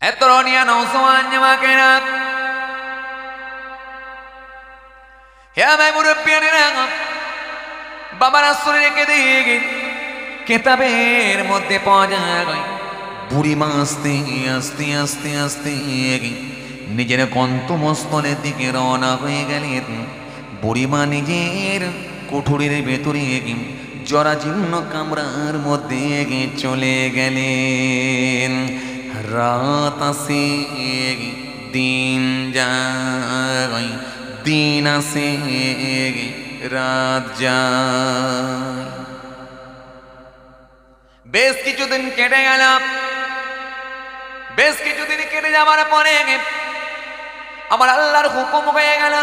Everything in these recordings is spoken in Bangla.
Etronia non so anima che na Ya me muru pianira বাবার আসরে রেখে দেখি কেতাবের মধ্যে পাওয়া যায় বুড়িমা আস্তে আস্তে আস্তে আস্তে নিজের কন্তমস্তলের দিকে রওনা হয়ে গেলেন। বুড়িমা নিজের কুঠুরির ভেতরে জরাজীর্ণ কামরার মধ্যে চলে গেলেন। রাত আসে দিন যায়, দিন আসে রাত যায়। বেশ কিছুদিন কেটে গেল। বেশ কিছুদিন কেটে যাওয়ার পরে আমার আল্লাহর হুকুম হয়ে গেল।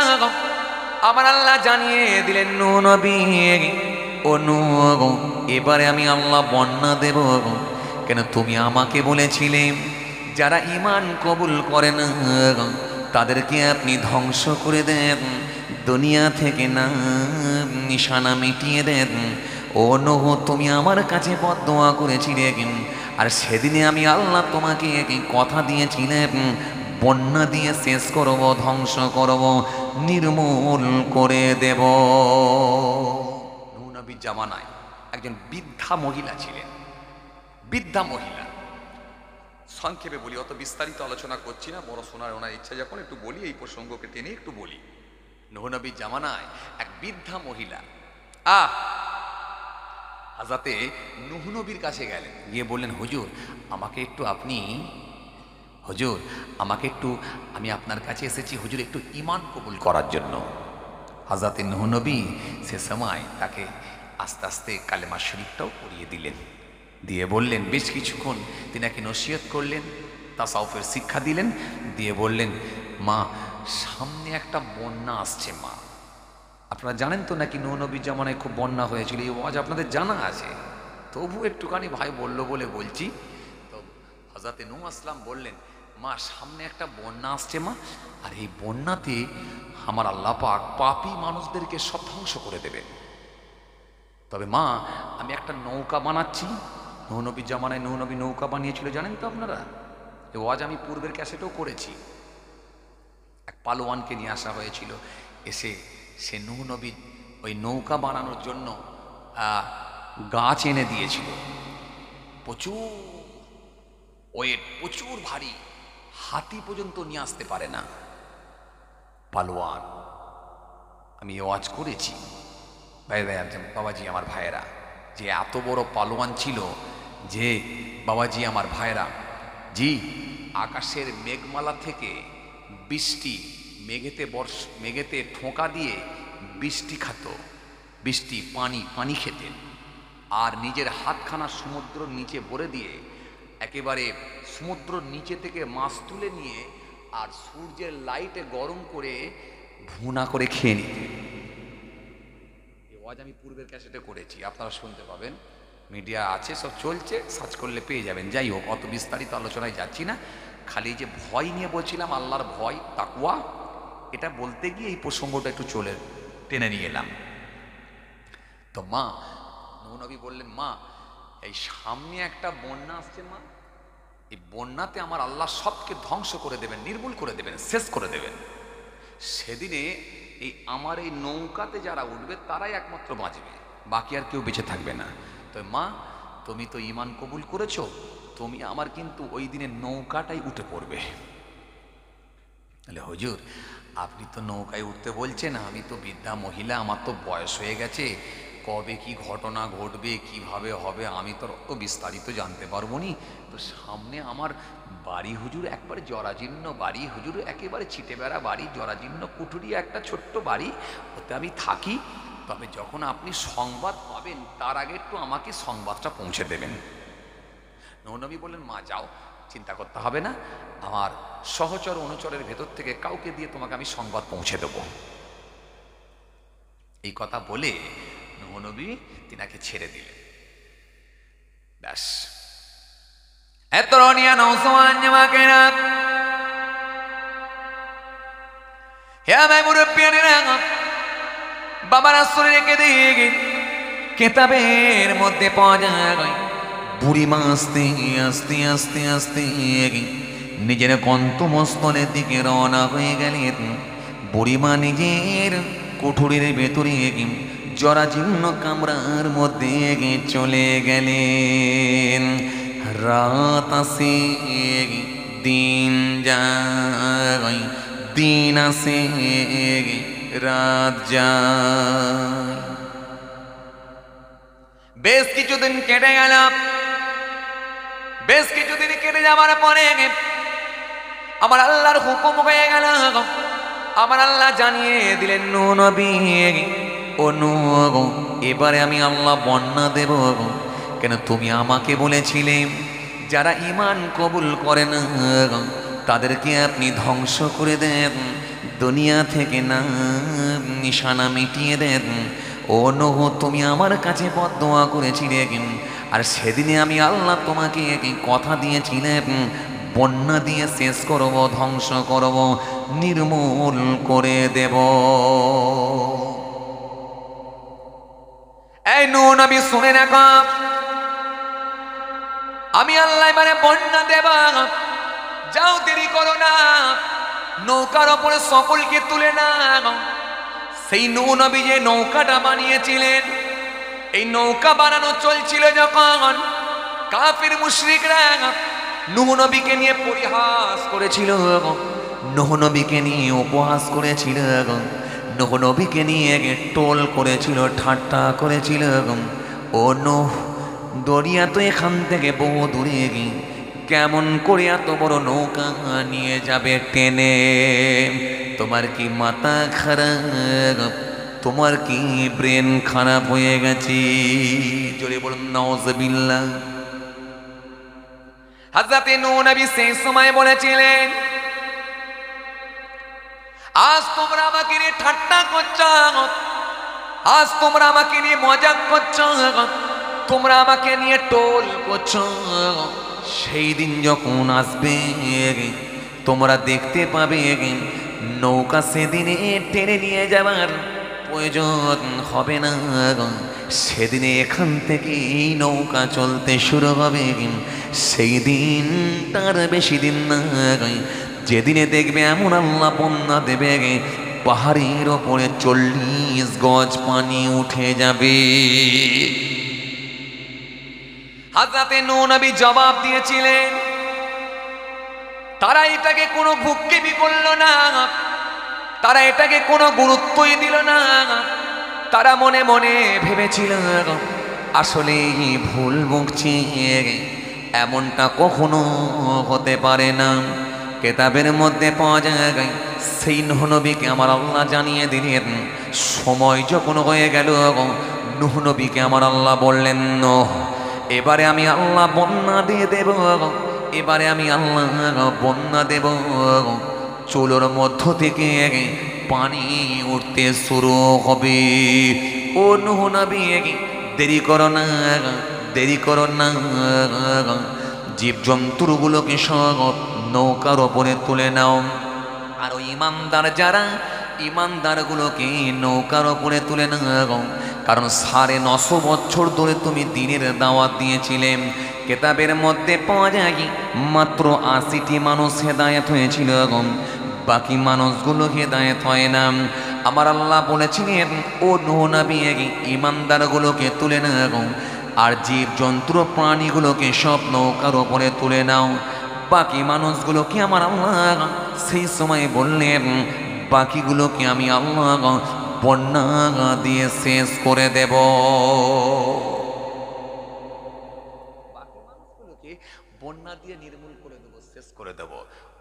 আমার আল্লাহ জানিয়ে দিলেন নূহ নবী, ও নূহ, এবারে আমি আল্লাহ বন্যা দেব। কেন তুমি আমাকে বলেছিলে যারা ঈমান কবুল করে না তাদেরকে আপনি ধ্বংস করে দেন, দুনিয়া থেকে না নিশানা মিটিয়ে দেন। ও নূহ, তুমি আমার কাছে বদদোয়া করেছিলে, আর সেদিনে আমি আল্লাহ তোমাকে কথা দিয়েছিলাম বন্যা দিয়ে শেষ করব, ধ্বংস করব, নির্মূল করে দেব। নূহ নবীর জামানায় একজন বৃদ্ধা মহিলা ছিলেন। বৃদ্ধা মহিলা, সংক্ষেপে বলি, অত বিস্তারিত আলোচনা করছি না, বড় শোনার ওনার ইচ্ছা যখন একটু বলি, এই প্রসঙ্গকে টেনে একটু বলি। নূহ নবীর জামানায় এক বৃদ্ধা মহিলা হযরতে নূহ নবীর কাছে গেলেন, গিয়ে বললেন, হুজুর আমাকে একটু আমি আপনার কাছে এসেছি হুজুর, একটু ঈমান কবুল করার জন্য। হযরতে নূহ নবী সে সময় তাকে আস্তে আস্তে কালেমা শরীফটাও পড়িয়ে দিলেন, দিয়ে বললেন, বেশ কিছুক্ষণ তিনাকে নসিহত করলেন, তাসাউফের শিক্ষা দিলেন, দিয়ে বললেন, মা সামনে একটা বন্যা আসছে মা। আপনারা জানেন তো নাকি নূহ নবীর জামানায় খুব বন্যা হয়েছিল, এই ওয়াজ আপনাদের জানা আছে, তবু একটুখানি ভাই বললো বলে বলছি। তো হযরতে নূহ আসলাম বললেন, মা সামনে একটা বন্যা আসছে মা, আর এই বন্যাতে আমার আল্লাহ পাক পাপী মানুষদেরকে সব ধ্বংস করে দেবেন। তবে মা আমি একটা নৌকা বানাচ্ছি। নূহ নবীর জামানায় নূহ নবী নৌকা বানিয়েছিল, জানেন তো আপনারা, এই ওয়াজ আমি পূর্বের ক্যাসেটেও করেছি। এক পালোয়ানকে নিয়ে আসা হয়েছিল, এসে সে নূহ নবী ওই নৌকা বানানোর জন্য গাছ এনে দিয়েছিল, প্রচুর ওয়েট, প্রচুর ভারী, হাতি পর্যন্ত নিয়ে আসতে পারে না পালোয়ান। আমি ওয়াজ করেছি ভাই বাবাজি আমার ভাইয়েরা, যে এত বড় পালোয়ান ছিল যে বাবাজি আমার ভাইয়েরা, জি আকাশের মেঘমালা থেকে বৃষ্টি, মেঘেতে ঠোঁকা দিয়ে বৃষ্টি খাত, বৃষ্টি পানি খেতেন, আর নিজের হাতখানা সমুদ্রের নিচে ভরে দিয়ে একেবারে সমুদ্রের নিচে থেকে মাছ তুলে নিয়ে আর সূর্যের লাইটে গরম করে ভুনা করে খেয়ে নিতেন। এই ওয়াজ আমি পূর্বের ক্যাসেটে করেছি, আপনারা শুনতে পাবেন, মিডিয়া আছে, সব চলছে, সার্চ করলে পেয়ে যাবেন। যাই হোক, অত বিস্তারিত আলোচনায় যাচ্ছি না, খালি যে ভয় নিয়ে বলছিলাম, আল্লাহর ভয়, তাকওয়া, এটা বলতে গিয়ে এই প্রসঙ্গটা একটু টেনে নিয়ে এলাম। তো মা নূহ নবী বললেন, মা এই সামনে একটা বন্যা আসছে মা, এই বন্যাতে আমার আল্লাহ সবকে ধ্বংস করে দেবেন, নির্মূল করে দেবেন, শেষ করে দেবেন। সেদিনে এই আমার এই নৌকাতে যারা উঠবে তারাই একমাত্র বাঁচবে, বাকি আর কেউ বেঁচে থাকবে না। তো মা তুমি তো ঈমান কবুল করেছো, তুমি আমার কিন্তু ওই দিনে নৌকাটাই উঠে পড়বে। তাহলে হুজুর আপনি তো নৌকায় উঠতে বলছেন, আমি তো বৃদ্ধা মহিলা, আমার তো বয়স হয়ে গেছে, কবে কি ঘটনা ঘটবে, কিভাবে হবে আমি তো অত বিস্তারিত জানতে পারবো নি। তো সামনে আমার বাড়ি হুজুর, একবারে জরাজীর্ণ বাড়ি হুজুর, একেবারে ছিটে বেড়া বাড়ি, জরাজীর্ণ কুঠুরি একটা ছোট্ট বাড়ি, ওতে আমি থাকি। তবে যখন আপনি সংবাদ পাবেন তার আগে একটু আমাকে সংবাদটা পৌঁছে দেবেন। নূহ নবী বললেন, মা যাও, চিন্তা করতে হবে না, আমার সহচর অনুচরের ভেতর থেকে কাউকে দিয়ে তোমাকে আমি সংবাদ পৌঁছে দেব। এই কথা বলে নূহ নবী তিনাকে ছেড়ে দিলেন। ব্যাস, Etronia non so anima che na Ya me muru pianira বাবার আসরে রেখে দেখি কেতাবের মধ্যে পাওয়া যায় বুড়িমা আস্তে আস্তে আস্তে আস্তে নিজের গন্তব্যস্থলের দিকে রওনা হয়ে গেলেন। বুড়িমা নিজের কুঠুরির ভেতরে জরাজীর্ণ কামরার মধ্যে চলে গেলেন। রাত আসে দিন যায়, দিন আসে রাত যায়। বেশ কিছুদিন কেটে গেল। বেশ কিছুদিন কেটে যাওয়ার পরে আমার আল্লাহর হুকুম হয়ে গেল। আমার আল্লাহ জানিয়ে দিলেন, নূহ নবী, ও নূহ, এবারে আমি আল্লাহ বন্যা দেব। কেন তুমি আমাকে বলেছিলে যারা ঈমান কবুল করে না তাদেরকে আপনি ধ্বংস করে দেন, দুনিয়া থেকে না নিশানা মিটিয়ে দেন। ও নূহ, তুমি আমার কাছে বদদোয়া করেছিলে, আর সেদিনে আমি আল্লাহ তোমাকে কথা দিয়েছিলাম বন্যা দিয়ে শেষ করব, ধ্বংস করব, নির্মূল করে দেব। এই নূহ নবী শুনে রাখো, আমি আল্লাহ এবারে বন্যা দেব। যাও, দেরি করো না, নৌকার ওপরে সকলকে তুলে নাও। সেই নূহ নবী যে নৌকাটা বানিয়েছিলেন, এই নৌকা বানানো চলছিল যখন, কাফির মুশরিকরা নূহ নবীকে নিয়ে পরিহাস করেছিল, নূহ নবীকে নিয়ে উপহাস করেছিল, নূহ নবীকে নিয়ে টোল করেছিল, ঠাট্টা করেছিল। ও নূহ, দরিয়া তো এখান থেকে বহু দূরে, কেমন করে এত বড় নৌকা নিয়ে যাবে টেনে? তোমার কি মাথা খারাপ? তোমার কি ব্রেন খারাপ হয়ে গেছে? জোরে বলুন নাউজুবিল্লাহ। হযরতে নূহ নবী সেই সময় বলেছিলেন, আজ তোমরা আমাকে নিয়ে ঠাট্টা করছো, আজ তোমরা আমাকে নিয়ে মজাক করছো, তোমরা আমাকে নিয়ে টোল করছো। সেই দিন যখন আসবে তোমরা দেখতে পাবে নৌকা সেদিনে টেনে নিয়ে যাবার প্রয়োজন হবে না। সেদিনে এখান থেকে এই নৌকা চলতে শুরু হবে। সেই দিন তার বেশি দিন না, যেদিনে দেখবে এমন আল্লাহ বন্যা দেবে পাহাড়ের ওপরে 40 গজ পানি উঠে যাবে। হযরতে নূহ নবী জবাব দিয়েছিলেন, তারা এটাকে কোনো ভ্রুক্ষেপই করল না, তারা এটাকে কোনো গুরুত্বই দিল না। তারা মনে মনে ভেবেছিল আসলে ভুল বকছি, এমনটা কখনো হতে পারে না। কেতাবের মধ্যে পাওয়া যায়, সেই নূহ নবীকে আমার আল্লাহ জানিয়ে দিলেন, সময় যখন হয়ে গেল নূহ নবীকে আমার আল্লাহ বললেন, নূহ, এবারে আমি আল্লাহ বন্যা দিয়ে দেব, এবারে আমি আল্লাহ বন্যা দেব। চুলোর মধ্য থেকে পানি উঠতে শুরু হবে। ও নূহ নবী, দেরি করো না, দেরি করো না। জীবজন্তুগুলোকে সব নৌকার ওপরে তুলে নাও। আর ওই ইমানদার যারা, ইমানদারগুলোকে নৌকার ওপরে তুলে নাও। কারণ 950 বছর ধরে তুমি দ্বীনের দাওয়াত দিয়েছিলে। কেতাবের মধ্যে পাওয়া যায় মাত্র 80টি মানুষ হেদায়েত হয়েছিল, বাকি মানুষগুলো হেদায়েত হয় না। আমার আল্লাহ বলেছিলেন, ও নূহ নবী, ইমানদারগুলোকে তুলে নাও, আর জীবজন্তু প্রাণীগুলোকে সব নৌকার ওপরে তুলে নাও। বাকি মানুষগুলোকে আমার আল্লাহ সেই সময় বললেন, বাকিগুলোকে আমি আল্লাহ বন্যা দিয়ে শেষ করে দেব। বাকি মানুষগুলোকে বন্যা দিয়ে নির্মূল করে দেব, শেষ করে দেব।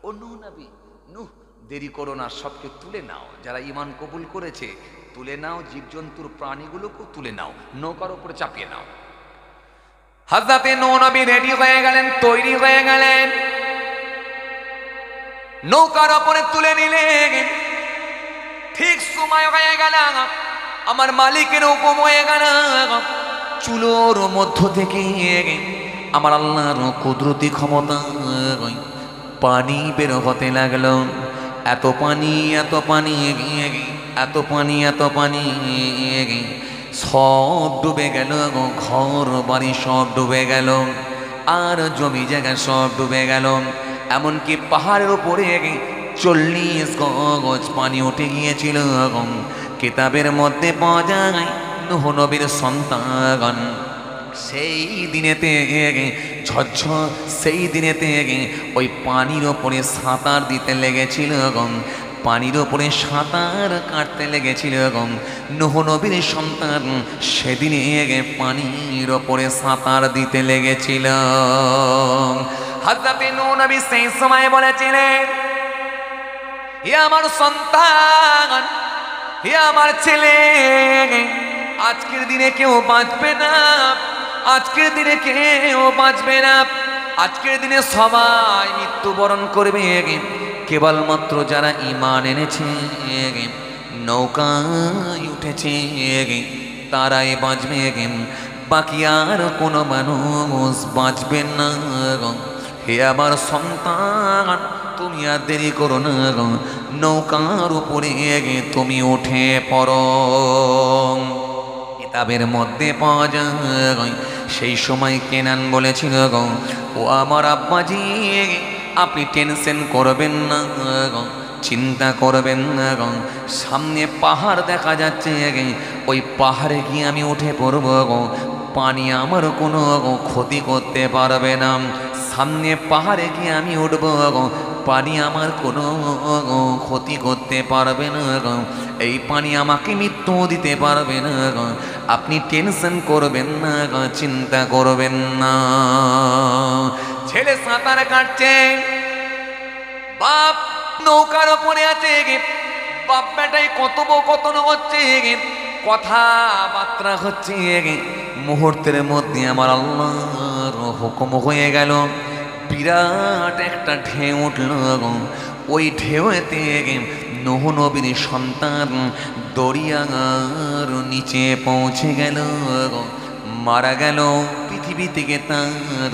ও নূহ নবী, নূহ, দেরি করো না, সবকে তুলে নাও। যারা ঈমান কবুল করেছে তুলে নাও, জীবজন্তুর প্রাণীগুলোকেও তুলে নাও, নৌকার উপরে চাপিয়ে নাও। হযরতে নূহ নবী রেডি হয়ে গেলেন, তৈরি হয়ে গেলেন, নৌকার উপরে তুলে নিলেন। ঠিক সময় হয়ে গেল, আমার মালিকের হুকুম হয়ে গেল, চুলোর মধ্য থেকে আমার আল্লাহর কুদরতি ক্ষমতা পানি বের হতে লাগলো। এত পানি, এত পানি, এত পানি, এত পানি, সব ডুবে গেল। ঘর বাড়ি সব ডুবে গেল, আর জমি জায়গা সব ডুবে গেল। এমনকি পাহাড়ের উপরে 40 গজ পানি উঠে গিয়েছিল। কিতাবের মধ্যে পাওয়া যায় নূহ নবীর সন্তান সেই দিনেতে সেই দিনেতে ওই পানির ওপরে সাঁতার দিতে লেগেছিল, পানির ওপরে সাঁতার কাটতে লেগেছিল। নূহ নবীর সন্তান সেদিনে পানির ওপরে সাঁতার দিতে লেগেছিল। হযরত নূহ নবী সেই সময় বলেছিলেন, হে আমার সন্তান, হে আমার ছেলে, আজকের দিনে কেউ বাঁচবে না, আজকের দিনে কেউ বাঁচবে না, আজকের দিনে সবাই মৃত্যুবরণ করবে। কেবলমাত্র যারা ঈমান এনেছে, নৌকায় উঠেছে, তারাই বাঁচবে, বাকি আর কোনো মানুষ বাঁচবে না। হে আমার সন্তান, তুমি আর দেরি করো না, নৌকার উপরে তুমি উঠে পড়ো। কিতাবের মধ্যে পাওয়া যায় সেই সময় কেনান বলেছিল, ও আমার আব্বাজি, আপনি টেনশন করবেন না, চিন্তা করবেন না, সামনে পাহাড় দেখা যাচ্ছে, ওই পাহাড়ে গিয়ে আমি উঠে পড়ব, পানি আমার কোনো ক্ষতি করতে পারবে না। সামনে পাহাড়ে গিয়ে আমি উঠব, পানি আমার কোনো ক্ষতি করতে পারবে না, এই পানি আমাকে মৃত্যু দিতে পারবে না। আপনি টেনশন করবেন না, চিন্তা করবেন না। ছেলে সাঁতার কাটছে, বাপ নৌকার ওপরে আছে, বাপ বেটাই কথোপকথন হচ্ছে, কথাবার্তা হচ্ছে। মুহূর্তের মধ্যে আমার আল্লাহর হুকুম হয়ে গেল, বিরাট একটা ঢেউ উঠল। ওই ঢেউতে নূহ নবীর সন্তান দরিয়ার নিচে পৌঁছে গেল, মারা গেল। পৃথিবী থেকে তার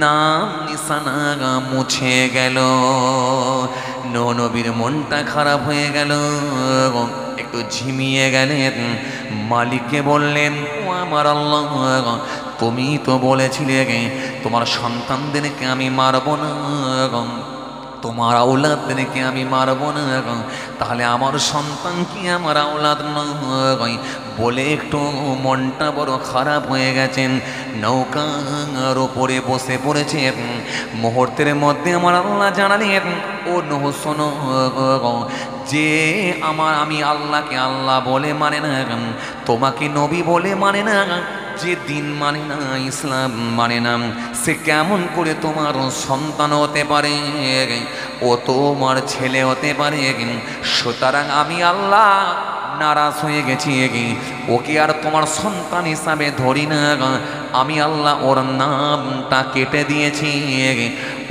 নাম নিশানা মুছে গেল। নূহ নবীর মনটা খারাপ হয়ে গেল, একটু ঝিমিয়ে গেলেন। মালিককে বললেন, ও আমার আল্লাহ, তুমি তো বলেছিলে তোমার সন্তানদেরকে আমি মারব না, তোমার আওলাদদেরকে আমি মারব না, তাহলে আমার সন্তান কি আমার আওলাদ নয়? বলে একটু মনটা বড় খারাপ হয়ে গেছেন। নৌকার ওপরে বসে পড়েছেন। মুহূর্তের মধ্যে আমার আল্লাহ জানালেন, ও নূহ শোনো, যে আমি আল্লাহকে আল্লাহ বলে মানে না, তোমাকে নবী বলে মানে না, যে দিন মানে না, ইসলাম মানে না, সে কেমন করে তোমার সন্তান হতে পারে? ও তোমার ছেলে হতে পারে। সুতরাং আমি আল্লাহ নারাজ হয়ে গেছি, ওকে আর তোমার সন্তান হিসাবে ধরি না, আমি আল্লাহ ওর নামটা কেটে দিয়েছি।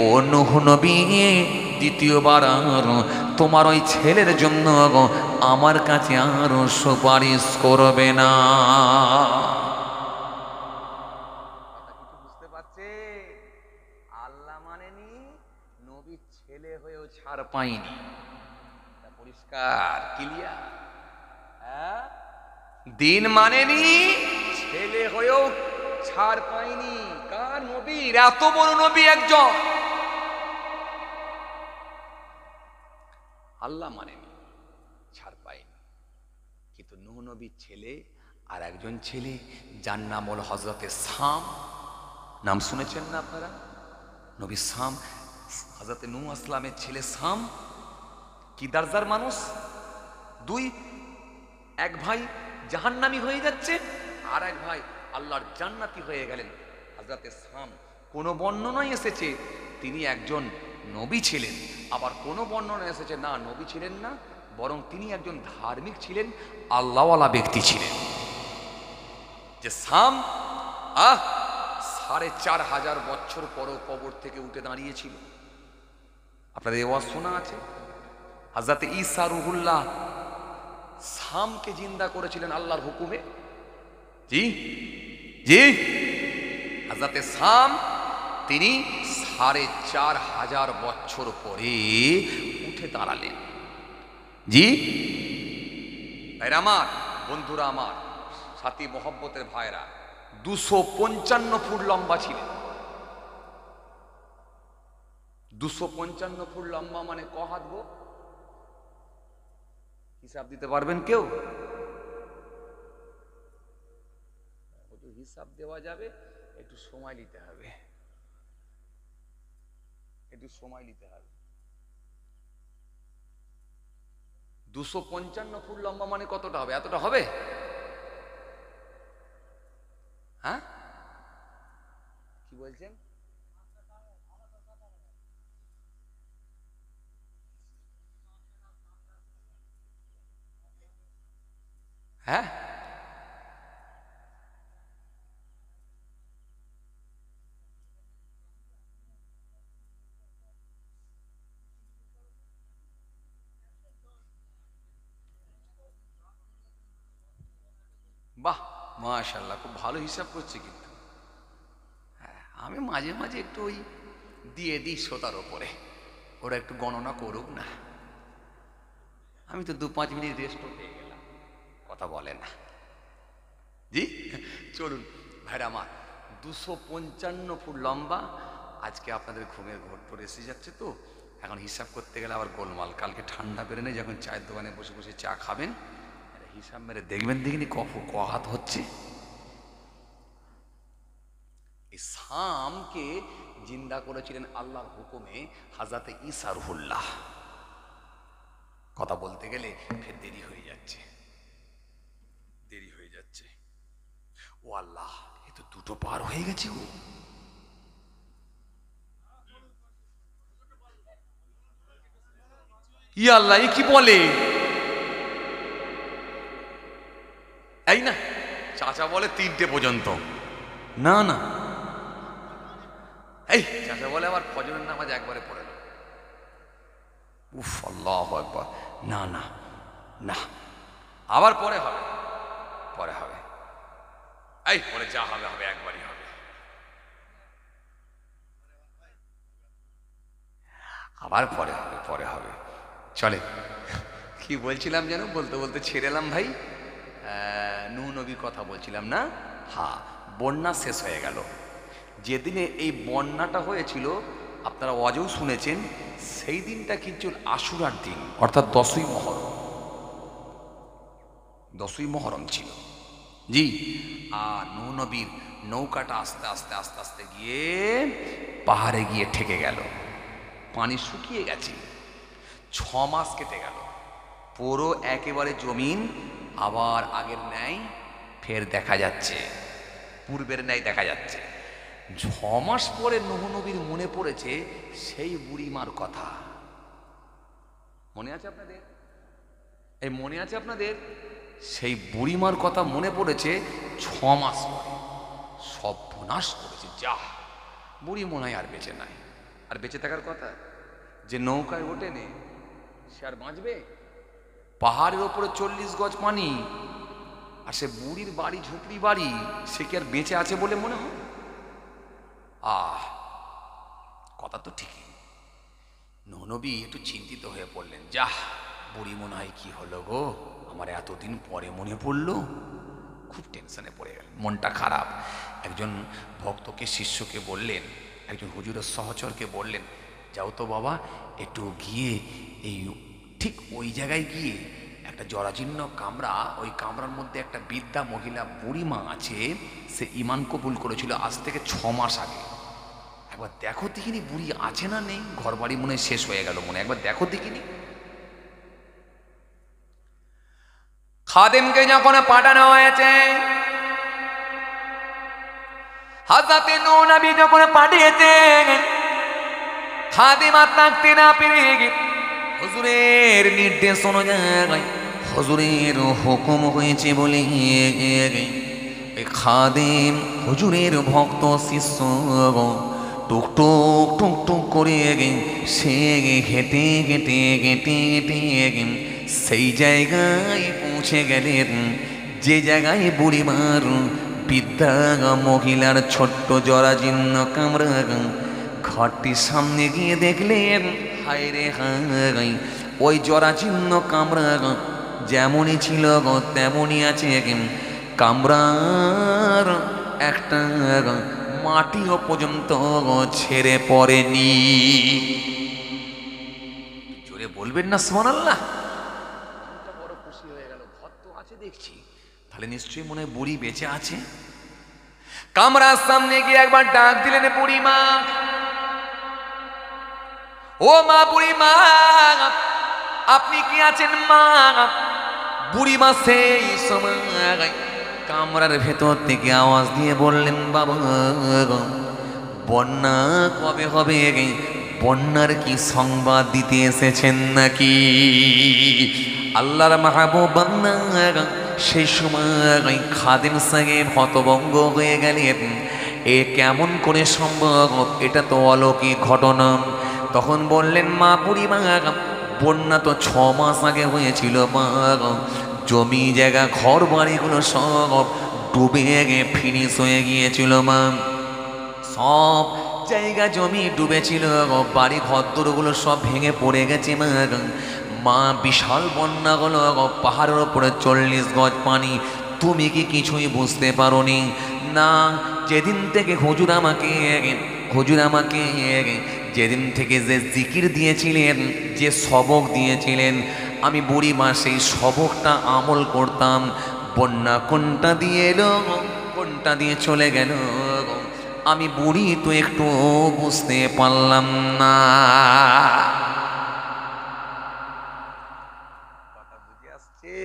ও নূহ নবী, দ্বিতীয়বার আর তোমার ওই ছেলের জন্য আমার কাছে আর সুপারিশ করবে না। বুঝতে পারছে? আল্লাহ মানেনি, নবীর ছেলে হয়েও ছাড় পাইনি। পরিষ্কার ক্লিয়ার। হ্যাঁ, দিন মানেনি, ছেলে হয়েও ছাড় পাইনি। কার? নবীর। এত বড় নবী একজন, আল্লাহ মানেনি, ছাড় পায়নি। কিন্তু নূহ নবীর ছেলে আর একজন ছেলে, যার নাম হল হযরতে সাম। নাম শুনেছেন না আপনারা? নবী সাম, হযরতে নূহ আসলামের ছেলে সাম কি দরজার মানুষ। এক ভাই জাহান্নামী হয়ে যাচ্ছে, আর এক ভাই আল্লাহর জান্নাতি হয়ে গেলেন। হযরতে সাম, কোন বর্ণনায় এসেছে তিনি একজন নবী ছিলেন, আবার কোন বর্ণনা এসেছে না, নবী ছিলেন না, বরং তিনি একজন ধার্মিক ছিলেন, আল্লাহওয়ালা ব্যক্তি ছিলেন। যে সাম ৪,৫০০ বছর পরও কবর থেকে উঠে দাঁড়িয়েছিল। আপনাদের এই ওয়াজ শোনা আছে? হযরত ঈসা রুহুল্লাহ সামকে জিন্দা করেছিলেন আল্লাহর হুকুমে। জি জি, হযরত সাম তিনি ৪,৫০০ বছর পরে উঠে দাঁড়ালেন। জি ভাইরা আমার, বন্ধুরা আমার, সাথী মহব্বতের ভাইরা, ২৫৫ ফুট লম্বা ছিলেন। 255 ফুট লম্বা মানে ক হাত গো? হিসাব দিতে পারবেন কেউ? হিসাব দেওয়া যাবে, একটু সময় নিতে হবে, একটু সময় নিতে হবে। 255 ফুট লম্বা মানে কতটা হবে? এতটা হবে? হ্যাঁ, কি বলছেন? হ্যাঁ, বাহ, মাশাআল্লাহ, খুব ভালো হিসাব করছে কিন্তু। হ্যাঁ, আমি মাঝে মাঝে একটু ওই দিয়ে দিই শ্রোতার ওপরে, ওরা একটু গণনা করুক না। আমি তো 2-5 মিনিট রেস্টও পেয়ে গেলাম, কথা বলে না। জি, চলুন ভাইরা আমার, 255 ফুট লম্বা। আজকে আপনাদের ঘুমের ঘোর পরে এসে যাচ্ছে, তো এখন হিসাব করতে গেলে আবার গোলমাল। কালকে ঠান্ডা বেড়ে নেই, যখন চায়ের দোকানে বসে বসে চা খাবেন, হিসাব মেরে দেখবেন, দেখিনি ক হাত হচ্ছে। এই শামকে জিন্দা করেছিলেন আল্লাহর হুকুমে হাজরাতে ঈসা রুহুল্লাহ। কথা বলতে গেলে ফের দেরি হয়ে যাচ্ছে, দেরি হয়ে যাচ্ছে। ও আল্লাহ, এ তো 2টো পার হয়ে গেছে গো। ই আল্লাহ, এ কি বলে? এই না, চাচা বলে 3টে পর্যন্ত। না না, এই চাচা বলে আবার ফজরের নামাজ একবারে পড়ে না। উফ, আল্লাহু আকবার। না না না, আবার পরে হবে, পরে হবে। এই পরে যা হবে হবে, একবারই হবে। আবার পরে হবে, পরে হবে। চলে, কি বলছিলাম যেন, বলতে বলতে ছেড়ে এলাম ভাই। নূহ নবীর কথা বলছিলাম না? হ্যাঁ, বন্যা শেষ হয়ে গেল। যেদিনে এই বন্যাটা হয়েছিল, আপনারা ওয়াজেও শুনেছেন, সেই দিনটা কিন্তু আশুরার দিন, অর্থাৎ 10ই মহরম। 10ই মহরম ছিল, জি। আর নূহ নবীর নৌকাটা আস্তে আস্তে আস্তে আস্তে গিয়ে পাহাড়ে গিয়ে ঠেকে গেল। পানি শুকিয়ে গেছে, 6 মাস কেটে গেল। পুরো একেবারে জমিন আবার আগের ন্যায় ফের দেখা যাচ্ছে, পূর্বের ন্যায় দেখা যাচ্ছে। 6 মাস পরে নূহ নবীর মনে পড়েছে সেই বুড়িমার কথা। মনে আছে আপনাদের? এই মনে আছে আপনাদের? সেই বুড়িমার কথা মনে পড়েছে 6 মাস পরে। সর্বনাশ করেছে, যা বুড়ি মনে হয় আর বেঁচে নাই। আর বেঁচে থাকার কথা, যে নৌকায় ওঠেনে সে আর বাঁচবে? পাহাড়ের ওপরে 40 গজ পানি, আর সে বুড়ির বাড়ি, ঝুপড়ি বাড়ি, সে কি আর বেঁচে আছে বলে মনে হয়? কথা তো ঠিকই। নূহ নবী একটু চিন্তিত হয়ে পড়লেন, যাহ, বুড়ি মনে হয় কি হলো গো, আমার এতদিন পরে মনে পড়লো। খুব টেনশনে পড়ে গেল, মনটা খারাপ। একজন ভক্তকে, শিষ্যকে বললেন, একজন হুজুরের সহচরকে বললেন, যাও তো বাবা, একটু গিয়ে এই ঠিক ওই জায়গায় গিয়ে একটা জরাজীর্ণ কামরা, ওই কামরার মধ্যে একটা বৃদ্ধা মহিলা বুড়িমা আছে, সে ঈমান কবুল করেছিল আজ থেকে 6 মাস আগে। একবার দেখো দেখিনি বুড়ি আছে না নেই, ঘর বাড়ি মনে শেষ হয়ে গেল মনে, একবার দেখো দেখিনি। খাদেমকে যখন পাঠানো হয়েছে, হযরতে নূহ নবী যখন পাঠিয়েছেন, খাদেম আর থাকতে না পেরে হুজুরের নির্দেশ অনুযায়ী, হুজুরের হুকুম হয়েছে বলে খাদেম, হুজুরের ভক্ত শিষ্য টুকটুক টুকটুক করে সে হেঁটে হেঁটে হেঁটে হেঁটে সেই জায়গায় পৌঁছে গেলেন, যে জায়গায় বুড়িমার বৃদ্ধা মহিলার ছোট্ট জরাজীর্ণ কামরা। ঘরটির সামনে গিয়ে দেখলেন, হায় রে হায়, ওই জরাজীর্ণ কামরা যেমনই ছিল তেমনই আছে। কামরার একটা মাটিও পর্যন্ত ছেড়ে পড়েনি। জোরে বলবেন না সুবহানাল্লাহ। মনটা বড় খুশি হয়ে গেল, ঘর তো আছে দেখছি, তাহলে নিশ্চয়ই মনে হয় বুড়ি বেঁচে আছে। কামরার সামনে গিয়ে একবার ডাক দিলেন বুড়ি মা, ও মা, বুড়ি মা, আপনি কি আছেন মা? বুড়ি মা সেই সময় কামরার ভেতর থেকে আওয়াজ দিয়ে বললেন, বাবা বন্যা কবে হবে? বন্যার কি সংবাদ দিতে এসেছেন নাকি? আল্লাহর মাহবুব বান্দা সেই সময় খাদেম সাহেব হতভম্ব হয়ে গেলেন, এ কেমন করে সম্ভব? এটা তো অলৌকিক ঘটনা। তখন বললেন, মা, বুড়ি মা, বন্যা তো 6 মাস আগে হয়েছিল মা। জমি জায়গা ঘর বাড়িগুলো সব ডুবে গিয়ে ফিনিশ হয়ে গিয়েছিল মা। সব জায়গা জমি ডুবেছিল, বাড়ি ঘরদোরগুলো সব ভেঙে পড়ে গেছে মা। মা, বিশাল বন্যা হলো, পাহাড়ের ওপরে 40 গজ পানি। তুমি কি কিছুই বুঝতে পারোনি? না, যেদিন থেকে হুজুর আমাকে যেদিন থেকে যে জিকির দিয়েছিলেন, যে সবক দিয়েছিলেন, আমি বুড়ি মা সেই সবকটা আমল করতাম। বন্যা কোনটা দিয়ে এলো, কোনটা দিয়ে চলে গেল, আমি বুড়ি তো একটু বুঝতে পারলাম না। কথা বুঝে আসছে?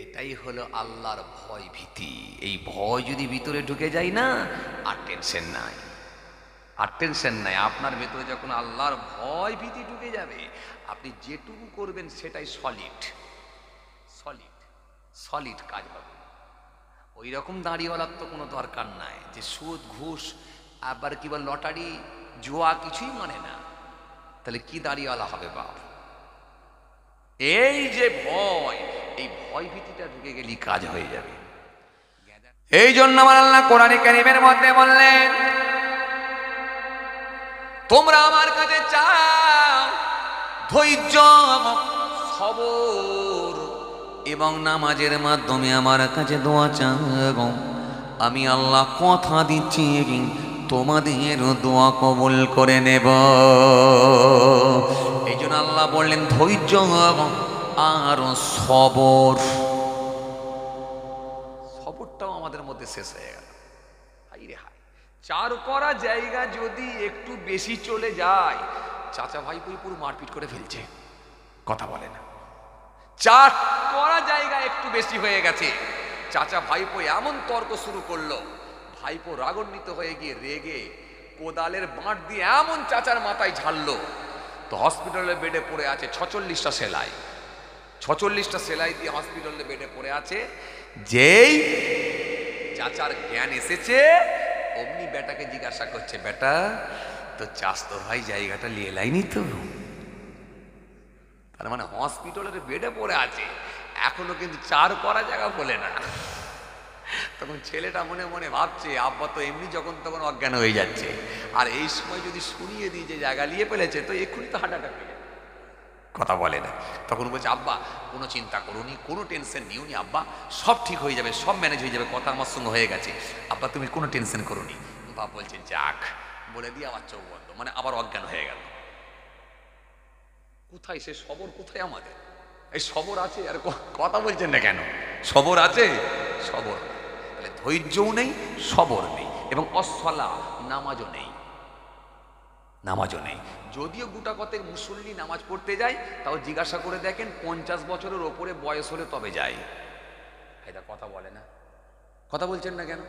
এটাই হলো আল্লাহর ভয় ভীতি। এই ভয় যদি ভিতরে ঢুকে যায় না, আর টেনশন নাই, আর টেনশন নাই। আপনার ভেতরে যখন আল্লাহর ভয় ভীতি ঢুকে যাবে, আপনি যেটুকু করবেন সেটাই সলিড সলিড সলিড কাজ হবে। ওই রকম দাঁড়িওয়ালার তো কোনো দরকার নাই, যে সুদ ঘুষ আবার কি বল লটারি জুয়া কিছুই মানে না, তাহলে কি দাঁড়িওয়ালা হবে বাপ? এই যে ভয়, এই ভয় ভীতিটা ঢুকে গেলে কাজ হয়ে যাবে। এই জন্য আমার আল্লাহ কোরআনে কারীমের মধ্যে বললেন, তোমরা আমার কাছে চাও ধৈর্য, সবর এবং নামাজের মাধ্যমে আমার কাছে দোয়া চাও। আমি আল্লাহ কথা দিচ্ছি তোমাদের দোয়া কবুল করে নেব। এই জন্য আল্লাহ বললেন ধৈর্য আর সবর। সবরটাও আমাদের মধ্যে শেষ হয়ে গেল। হাই রে হাই, চার করা জায়গা যদি একটু বেশি চলে যায়, চাচা ভাই পুরো মারপিট করে ফেলছে, কথা বলে না। চার করা জায়গা একটু বেশি হয়ে গেছে, চাচা ভাইপো এমন তর্ক শুরু করলো, ভাইপো রাগান্বিত হয়ে গিয়ে রেগে কোদালের বাঁট দিয়ে এমন চাচার মাথায় ঝাড়লো, তো হসপিটালের বেডে পড়ে আছে 46টা সেলাই। 46টা সেলাই দিয়ে হসপিটালের বেডে পড়ে আছে। যেই চাচার জ্ঞান এসেছে, অমনি বেটাকে জিজ্ঞাসা করছে, বেটা তো চাস্তো ভাই জায়গাটা নিয়ে লাইনি তো? তার মানে হসপিটালের বেডে পড়ে আছে, এখনো কিন্তু চার করা জায়গা বলে না। তখন ছেলেটা মনে মনে ভাবছে, আব্বা তো এমনি যখন তখন অজ্ঞান হয়ে যাচ্ছে, আর এই সময় যদি শুনিয়ে দিই যে জায়গা নিয়ে ফেলেছে, তো এক্ষুনি তো হার্ট অ্যাটাক হয়ে যাবে, কথা বলে না। তখন বলছে, আব্বা কোনো চিন্তা করুনি, কোনো টেনশন নিওনি আব্বা, সব ঠিক হয়ে যাবে, সব ম্যানেজ হয়ে যাবে, কথা আমার সঙ্গে হয়ে গেছে আব্বা, তুমি কোনো টেনশন করুনি। বাপ বলছে, যাক, বলে দিয়ে আবার চোখ বন্ধ, মানে আবার অজ্ঞান হয়ে গেল। কোথায় সে সবর? কোথায় আমাদের এই সবর আছে? আর কথা বলছেন না কেন? সবর আছে, সবর তাহলে ধৈর্যও নেই, সবর নেই, এবং অসলা নামাজও নেই, নামাজও নেই। যদিও গোটা কতেক মুসল্লি নামাজ পড়তে যায়, তাও জিজ্ঞাসা করে দেখেন 50 বছরের ওপরে বয়স হলে তবে যায়। এটা কথা বলে না, কথা বলছেন না কেন?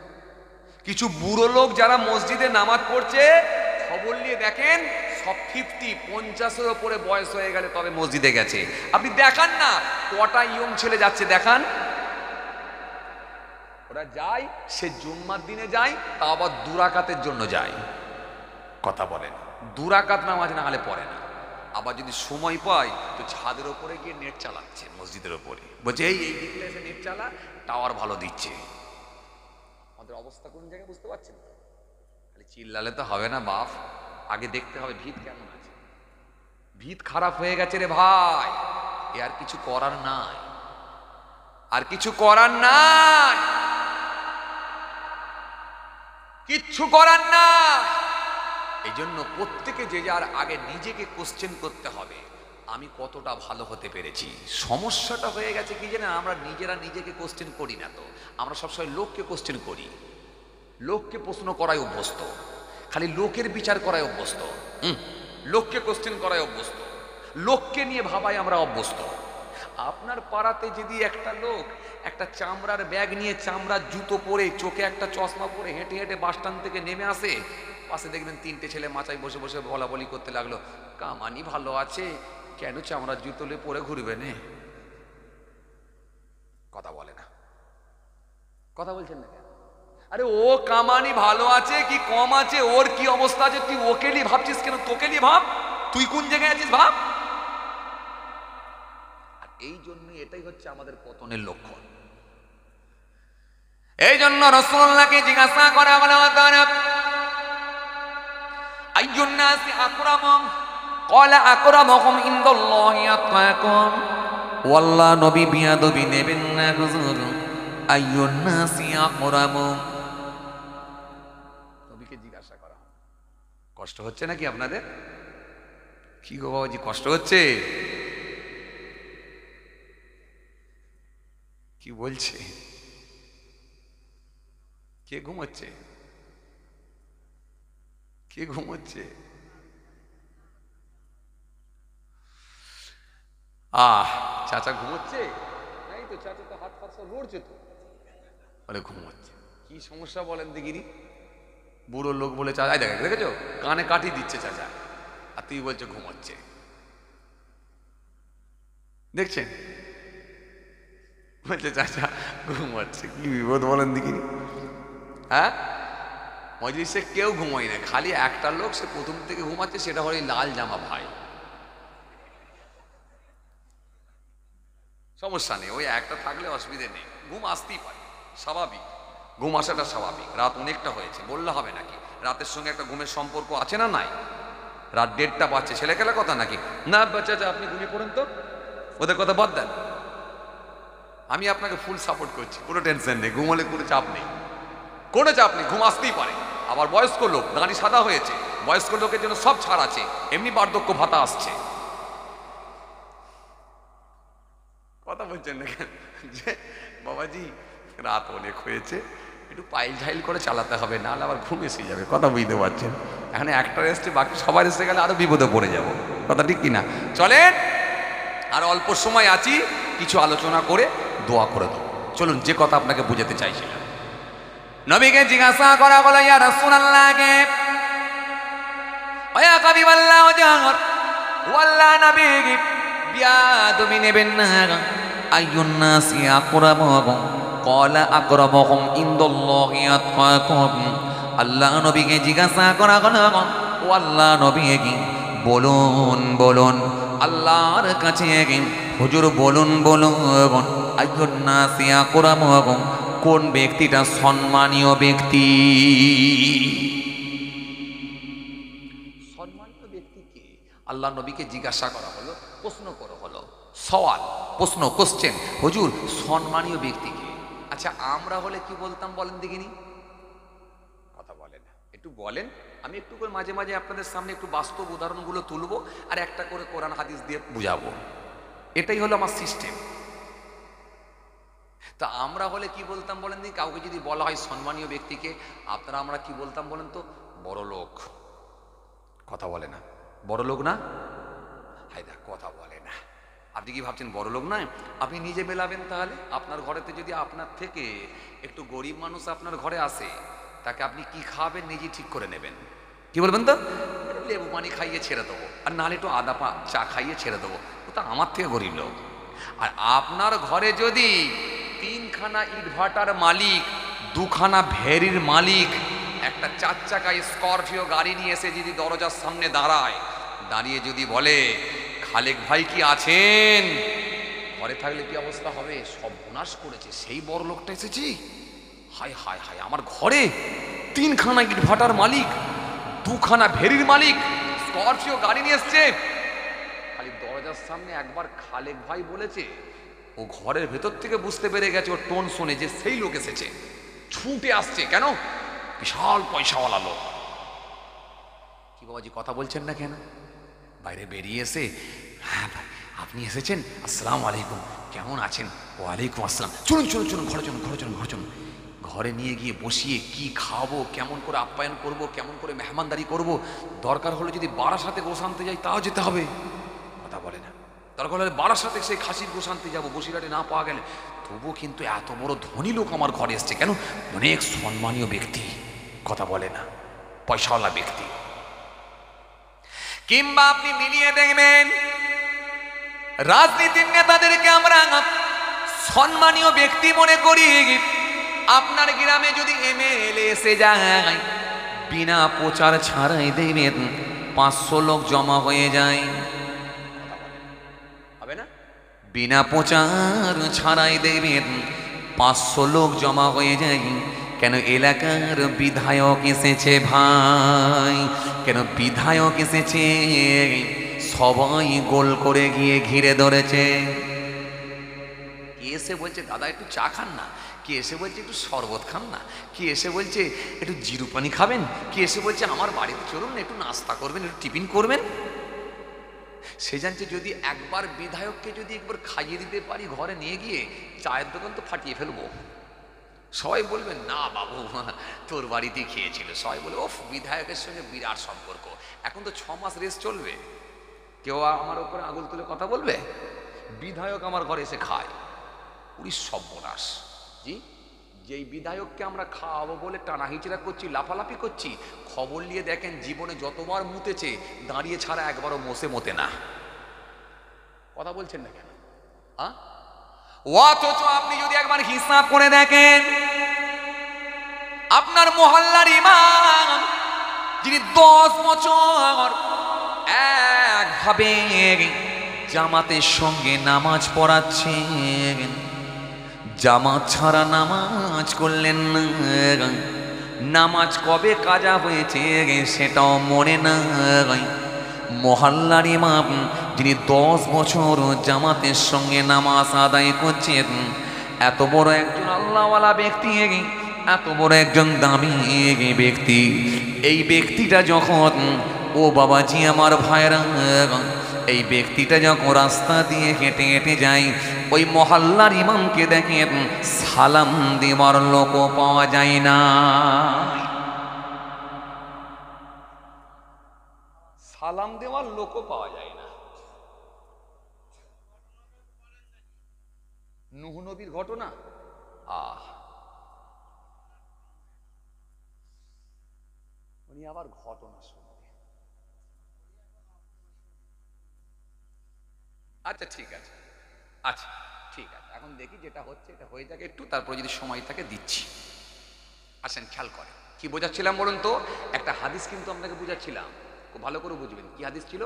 কিছু বুড়ো লোক যারা মসজিদে নামাজ পড়ছে, খবর নিয়ে দেখেন সব 50-50-এর ওপরে বয়স হয়ে গেলে তবে মসজিদে গেছে। আপনি দেখান না কটা ইয়ং ছেলে যাচ্ছে, দেখান। ওরা যায়, সে জুম্মার দিনে যায়, তা আবার 2 রাকাতের জন্য যায়, কথা বলেন। 2 রাকাত নামাজ না হলে পড়ে না। আবার যদি সময় পায় তো ছাদের ওপরে গিয়ে নেট চালাচ্ছে, মসজিদের ওপরে বলছে এই দিকে এসে নেট চালা, টাওয়ার ভালো দিচ্ছে। আমাদের অবস্থা কোন জায়গায় বুঝতে পারছেন? খালি চিল্লালে তো হবে না বাপ, আগে দেখতে হবে ভিত কেমন আছে। ভিত খারাপ হয়ে গেছে রে ভাই, এ আর কিছু করার নাই, আর কিছু করার নাই। কিচ্ছু করার না। এই জন্য প্রত্যেকে যে যার আগে নিজেকে কোশ্চেন করতে হবে, আমি কতটা ভালো হতে পেরেছি। সমস্যাটা হয়ে গেছে কি জানেন, আমরা নিজেরা নিজেকে কোশ্চেন করি না, তো আমরা সবসময় লোককে কোশ্চেন করি, লোককে প্রশ্ন করায় অভ্যস্ত, খালি লোকের বিচার করায় অভ্যস্ত, লোককে কোশ্চেন করায় অভ্যস্ত, লোককে নিয়ে ভাবায় আমরা অভ্যস্ত। আপনার পাড়াতে যদি একটা লোক একটা চামড়ার ব্যাগ নিয়ে, চামড়ার জুতো পরে, চোখে একটা চশমা পরে হেঁটে হেঁটে বাস স্ট্যান্ড থেকে নেমে আসে, পাশে দেখবেন তিনটে ছেলে মাচায় বসে বসে বলাবলি করতে লাগলো, কামানি ভালো আছে, কেন চামড়ার জুতো পরে ঘুরবে নে? কথা বলে না, কথা বলছেন না কেন? আরে ও কামানি ভালো আছে কি কম আছে, ওর কি অবস্থা আছে, তুই ওকে নিয়ে ভাবছিস কেন? তোকে নিয়ে ভাব, তুই কোন জায়গায় আছিস ভাব। আর এই জন্য এটাই হচ্ছে আমাদের পতনের লক্ষণ। এই জন্য রাসূলুল্লাহকে জিজ্ঞাসা করা হলো, আইয়ুন নাসি আকরাম? ক্বালা আকরামুহুম ইনদাল্লাহি আতকাকুম। ওয়াল্লাহ নবী বিয়াদবি নেবেন না হুজুর, আইয়ুন নাসি আকরাম? নবীকে জিজ্ঞাসা করা। কষ্ট হচ্ছে নাকি আপনাদের? কি গো বাবাজি, কষ্ট হচ্ছে? কি বলছে? কে ঘুমাচ্ছে? কে ঘুমাচ্ছে? চাচা ঘুমোচ্ছে? নাই তো, চাচা তো হাত ফাত সব লড়ছে তো, বলে ঘুমোচ্ছে। কি সমস্যা বলেন দেখিনি? বুড়ো লোক বলে চাচা, দেখেছো কানে কাটি দিচ্ছে চাচা, আর তুই বলছে ঘুমোচ্ছে। দেখছেন, বলছে চাচা ঘুমোচ্ছে। কি বিপদ বলেন দেখিনি? হ্যাঁ, মজলিসে কেউ ঘুমোয় না, খালি একটা লোক, সে প্রথম থেকে ঘুমাচ্ছে, সেটা হলো লাল জামা ভাই। সমস্যা নেই, ওই একটা থাকলে অসুবিধে নেই, ঘুম আসতেই পারে, স্বাভাবিক, ঘুম আসাটা স্বাভাবিক। রাত অনেকটা হয়েছে, বললে হবে নাকি? রাতের সঙ্গে একটা ঘুমের সম্পর্ক আছে না নাই? রাত 1:30 বাজছে, ছেলে খেলা কথা নাকি? না বাচ্চা, আপনি ঘুমিয়ে পড়েন তো, ওদের কথা বাদ দেন। আমি আপনাকে ফুল সাপোর্ট করছি, কোনো টেনশন নেই, ঘুমলে কোনো চাপ নেই, কোনো চাপ নেই, ঘুম আসতেই পারে। আবার বয়স্ক লোক, দাঁড়ি সাদা হয়েছে, বয়স্ক লোকের জন্য সব ছাড় আছে, এমনি বার্ধক্য ভাতা আসছে। কথা বলছেন না কেন? যে বাবাজি রাত অনেক হয়েছে, একটু পাইল ঝাইল করে চালাতে হবে, নাহলে আবার ঘুম এসে যাবে। কথা বুঝতে পারছেন? এখন একটা এসছে, বাকি সবার এসে গেলে আরো বিপদে পড়ে যাব। কথা ঠিক কিনা? চলেন, আর অল্প সময় আছি, কিছু আলোচনা করে দোয়া করে দেবো। চলুন, যে কথা আপনাকে বুঝাতে চাইছিলাম। নবীকে জিজ্ঞাসা করা হলো, ইয়া রাসূলুল্লাহকে, ওয়া হাবিবাল্লাহ ওয়াল্লাহ নবী বিয়াদবি নেবেন না, আইয়ুন নাসি আকরামুহুম? ক্বালা আকরামুহুম ইনদাল্লাহি আতকাকুম। আল্লাহ নবীকে জিজ্ঞাসা করা হলো, ও আল্লাহ নবী, বলুন বলুন, আল্লাহর কাছে হুজুর বলুন বলুন, আইয়ুন নাসি আকরামুহুম? কোন ব্যক্তিটা সম্মানীয় ব্যক্তি? সম্মানিত ব্যক্তি কে? আল্লাহ নবীকে জিজ্ঞাসা করা হলো, প্রশ্ন করা হলো, সওয়াল, প্রশ্ন, কোশ্চেন, হুজুর সম্মানীয় ব্যক্তি কে? আচ্ছা, আমরা হলে কি বলতাম বলেন দেখিনি? কথা বলেন, একটু বলেন। আমি একটু করে মাঝে মাঝে আপনাদের সামনে একটু বাস্তব উদাহরণগুলো তুলবো, আর একটা করে কোরআন হাদিস দিয়ে বুঝাবো। এটাই হলো আমার সিস্টেম। তা আমরা হলে কি বলতাম বলেন দিন? কাউকে যদি বলা হয় সম্মানীয় ব্যক্তিকে, আপনারা আমরা কি বলতাম বলেন তো? বড় লোক। কথা বলে না, বড় লোক না? হায়দা, কথা বলে না। আপনি কি ভাবছেন বড় লোক নয়? আপনি নিজে মেলাবেন তাহলে। আপনার ঘরেতে যদি আপনার থেকে একটু গরিব মানুষ আপনার ঘরে আসে, তাকে আপনি কি খাওয়াবেন নিজে ঠিক করে নেবেন। কি বলবেন তো? লেবু পানি খাইয়ে ছেড়ে দেবো, আর নাহলে একটু আদা চা খাইয়ে ছেড়ে দেবো, ও তো আমার থেকে গরিব লোক। আর আপনার ঘরে যদি 3খানা ইটভাটার মালিক, 2খানা ভেরির মালিক, একটা 4 চাকায় স্করপিও গাড়ি নিয়ে এসে যদি দরজার সামনে দাঁড়ায়, দাঁড়িয়ে যদি বলে, খালেক ভাই কি আছেন? ঘরে থাকলে কি অবস্থা হবে? সর্বনাশ করেছে, সেই বড় লোকটা এসেছি, হায় হায় হায়, আমার ঘরে 3খানা ইটভাটার মালিক, 2খানা ভেরির মালিক, স্করপিও গাড়ি নিয়ে এসছে। খালি দরজার সামনে একবার খালেক ভাই বলেছে, ও ঘরের ভেতর থেকে বুঝতে পেরে গেছে, ও টোন শুনে যে সেই লোক এসেছে, ছুটে আসছে। কেন? বিশাল পয়সাওয়ালা লোক। কি বাবাজি কথা বলছেন না কেন? বাইরে বেরিয়ে এসে, হ্যাঁ ভাই আপনি এসেছেন, আসসালামু আলাইকুম, কেমন আছেন? ওয়ালাইকুম আসসালাম, চলুন চলুন চলুন, ঘরে চলুন ঘরে চলুন ঘরে চলুন। ঘরে নিয়ে গিয়ে বসিয়ে কি খাওয়াবো, কেমন করে আপ্যায়ন করব, কেমন করে মেহমানদারি করব, দরকার হলে যদি বারাসাতে গোশ আনতে যাই তাও যেতে হবে। কথা বলে না। দরকার হলে বারাসাতে সেই খাসির গোশ আনতে যাবো, বসিরহাটে না পাওয়া গেলে। তবুও কিন্তু এত বড় ধনী লোক আমার ঘরে এসছে কেন? অনেক সম্মানীয় ব্যক্তি। কথা বলে না, পয়সাওয়ালা ব্যক্তি। কিংবা আপনি মিলিয়ে দেখবেন, রাজনীতির নেতাদেরকে আমরা সম্মানীয় ব্যক্তি মনে করি। আপনার গ্রামে যদি এমএলএ এসে যায়, বিনা প্রচার ছাড়াই দেখবেন 500 লোক জমা হয়ে যায়। হবে না? বিনা প্রচার ছাড়াই দেখবেন 500 লোক জমা হয়ে যায়। কেন? এলাকার বিধায়ক এসেছে ভাই, কেন বিধায়ক এসেছে, সবাই গোল করে গিয়ে ঘিরে ধরেছে। কে এসে বলছে দাদা একটু চা খান না, কে এসে বলছে একটু শরবত খান না, কে এসে বলছে একটু জিরু পানি খাবেন, কে এসে বলছে আমার বাড়িতে চলুন একটু নাস্তা করবেন, একটু টিফিন করবেন। সে জানছে যদি একবার বিধায়ককে যদি একবার খাইয়ে দিতে পারি ঘরে নিয়ে গিয়ে, চায়ের দোকান তো ফাটিয়ে ফেলবো। সবাই বলবেন না বাবু তোর বাড়িতেই খেয়েছিল। সবাই বলে ওফ বিধায়কের সঙ্গে বিরাট সম্পর্ক। এখন তো 6 মাস রেস চলবে, কেউ আমার উপরে আঙুল তুলে কথা বলবে? বিধায়ক আমার ঘরে এসে খায়, পুরি সর্বনাশ। জি, যেই বিধায়ককে আমরা খাওয়াবো বলে টানা হিচড়া করছি, লাফালাফি করছি, খবর নিয়ে দেখেন জীবনে যতবার মুতেছে দাঁড়িয়ে ছাড়া একবারও মতে না। কথা বলছেন না কেন? অথচ আপনি যদি একবার হিসাব করে দেখেন, আপনার মহল্লার ইমাম যিনি 10 বছর একভাবে জামাতের সঙ্গে নামাজ পড়াচ্ছেন, জামাত ছাড়া নামাজ করলেন না, নামাজ কবে কাজা হয়েছে সেটাও মনে নাই। মহল্লার ইমাম যিনি 10 বছর জামাতের সঙ্গে নামাজ আদায় করছেন, এত বড় একজন আল্লাহওয়ালা ব্যক্তি, এত বড় একজন দামি ব্যক্তি, এই ব্যক্তিটা যখন, ও বাবাজি আমার ভাইরা, এই ব্যক্তিটা যখন রাস্তা দিয়ে হেঁটে হেঁটে যায়, ওই মহল্লার ইমামকে দেখেন সালাম দেওয়ার লোকও পাওয়া যায় না। সালাম দেওয়ার লোকও পাওয়া যায় না। নূহ নবীর ঘটনা, উনি আবার ঘটনা শুনবে। আচ্ছা ঠিক আছে, আচ্ছা ঠিক আছে, এখন দেখি যেটা হচ্ছে এটা হয়ে যাক একটু, তারপর যদি সময় থাকে দিচ্ছি। আসেন খেয়াল করে কি বোঝাচ্ছিলাম বলুন তো? একটা হাদিস কিন্তু আপনাকে বুঝাচ্ছিলাম, খুব ভালো করে বুঝবেন। কি হাদিস ছিল?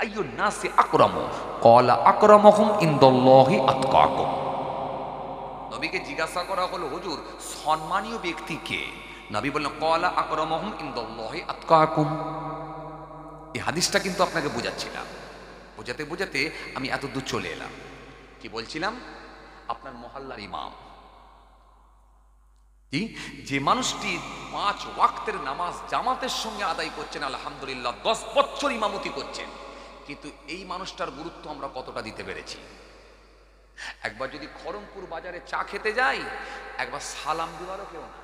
আইয়ুন নাসি আকরামু ক্বালা আকরামুহুম ইনদাল্লাহি আতকাকুম। নবীকে জিজ্ঞাসা করা হলো, হুজুর সম্মানীয় ব্যক্তি কে? নবী বললেন ক্বালা আকরামুহুম ইনদাল্লাহি আতকাকুম। এই হাদিসটা কিন্তু আপনাকে বুঝাচ্ছিলাম। বোঝাতে বোঝাতে আমি এত দূর চলে এলাম। কি বলছিলাম? আপনার মহল্লার ইমাম, যে মানুষটি 5 ওয়াক্তের নামাজ জামাতের সঙ্গে আদায় করছেন, আলহামদুলিল্লাহ 10 বছর ইমামতি করছেন, কিন্তু এই মানুষটার গুরুত্ব আমরা কতটা দিতে পেরেছি? একবার যদি খড়মপুর বাজারে চা খেতে যাই, একবার সালাম দেওয়ারও কেউ না।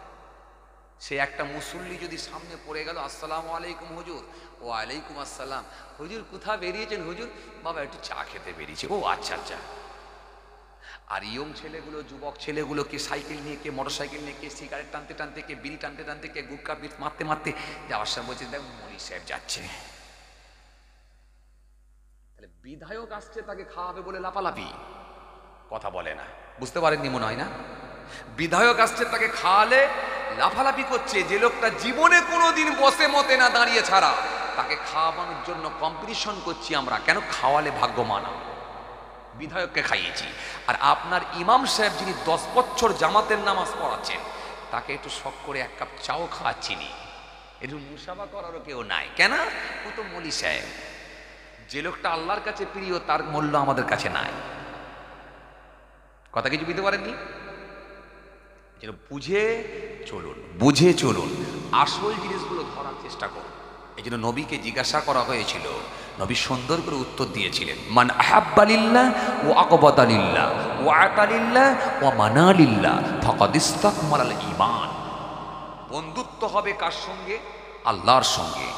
সে একটা মুসল্লি যদি সামনে পড়ে গেল, আসসালামু আলাইকুম হুজুর, ও আলাইকুম আসসালাম, হুজুর কোথা বেরিয়েছেন? হুজুর বাবা একটু চা খেতে বেরিয়েছে। ও আচ্ছা আচ্ছা। আর ইয়ং ছেলেগুলো, যুবক ছেলেগুলো, কে সাইকেল নিয়ে, কে মোটর সাইকেল নিয়ে, কে সিগারেট টানতে টানতে, কে বিড়ি টানতে টানতে, কে গুটকা পিট মারতে মারতে যাওয়ার সময় বলছে দেখ মনি সাহেব যাচ্ছে। তাহলে বিধায়ক আসছে তাকে খাওয়াবে বলে লাফালাফি, কথা বলে না। বুঝতে পারেননি মনে হয় না? বিধায়ক আসছে তাকে খাওয়ালে লাফালাফি করছে। যে লোকটা জীবনে কোনোদিন বসে মতে না দাঁড়িয়ে ছাড়া, তাকে খাওয়ানোর জন্য কম্পিটিশন করছি আমরা। কেন? খাওয়ালে ভাগ্য মানা। বিধায়ককে খাইয়েছি। আর আপনার ইমাম সাহেব যিনি 10 বছর জামাতের নামাজ পড়াচ্ছেন, তাকে একটু শখ করে 1 কাপ চাও খাওয়াচ্ছি নি, একটু মুসাফা করারও কেউ নাই। কেন? ও তো মলি সাহেব। যে লোকটা আল্লাহর কাছে প্রিয় তার মূল্য আমাদের কাছে নাই। কথা কিছু বুঝতে পারেননি? বুঝে চলুন, বুঝে চলুন। আসল জিনিসগুলো ধরার চেষ্টা করুন। এই জন্য নবীকে জিজ্ঞাসা করা হয়েছিল, নবী সুন্দর করে উত্তর দিয়েছিলেন, মান আহাব্বালিল্লাহ ও আকবাদালিল্লাহ ও আতালিল্লাহ ও মানালিল্লাহ ফাকাদ ইসতাকমালাল ঈমান। বন্ধুত্ব হবে কার সঙ্গে? আল্লাহর সঙ্গে।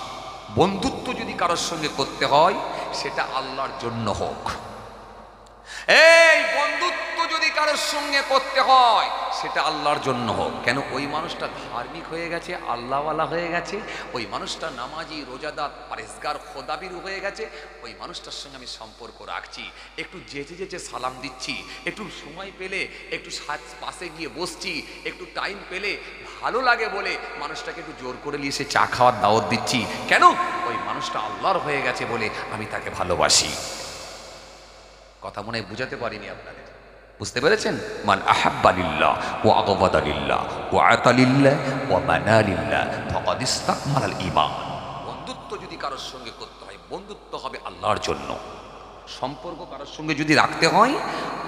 বন্ধুত্ব যদি কারোর সঙ্গে করতে হয় সেটা আল্লাহর জন্য হোক। এই বন্ধুত্ব যদি কারোর সঙ্গে করতে হয় সেটা আল্লাহর জন্য হোক। কেন? ওই মানুষটা ধার্মিক হয়ে গেছে, আল্লাহওয়ালা হয়ে গেছে, ওই মানুষটা নামাজি, রোজাদার, পরেজগার, খোদাবির হয়ে গেছে, ওই মানুষটার সঙ্গে আমি সম্পর্ক রাখছি, একটু যেচে যেচে সালাম দিচ্ছি, একটু সময় পেলে একটু পাশে গিয়ে বসছি, একটু টাইম পেলে ভালো লাগে বলে মানুষটাকে একটু জোর করে নিয়ে এসে চা খাওয়ার দাওয়াত দিচ্ছি। কেন? ওই মানুষটা আল্লাহর হয়ে গেছে বলে আমি তাকে ভালোবাসি। কথা মনে বুঝাতে পারিনি আপনাদের, বুঝতে পেরেছেন? মান আহাব্বালিল্লাহ ওয়া আগবাদালিল্লাহ ওয়া আতালিল্লাহ ওয়া মানালিল্লাহ ফাকাদ ইসতাকমালাল ঈমান। বন্ধুত্ব যদি কারোর সঙ্গে করতে হয়, বন্ধুত্ব হবে আল্লাহর জন্য। সম্পর্ক কারোর সঙ্গে যদি রাখতে হয়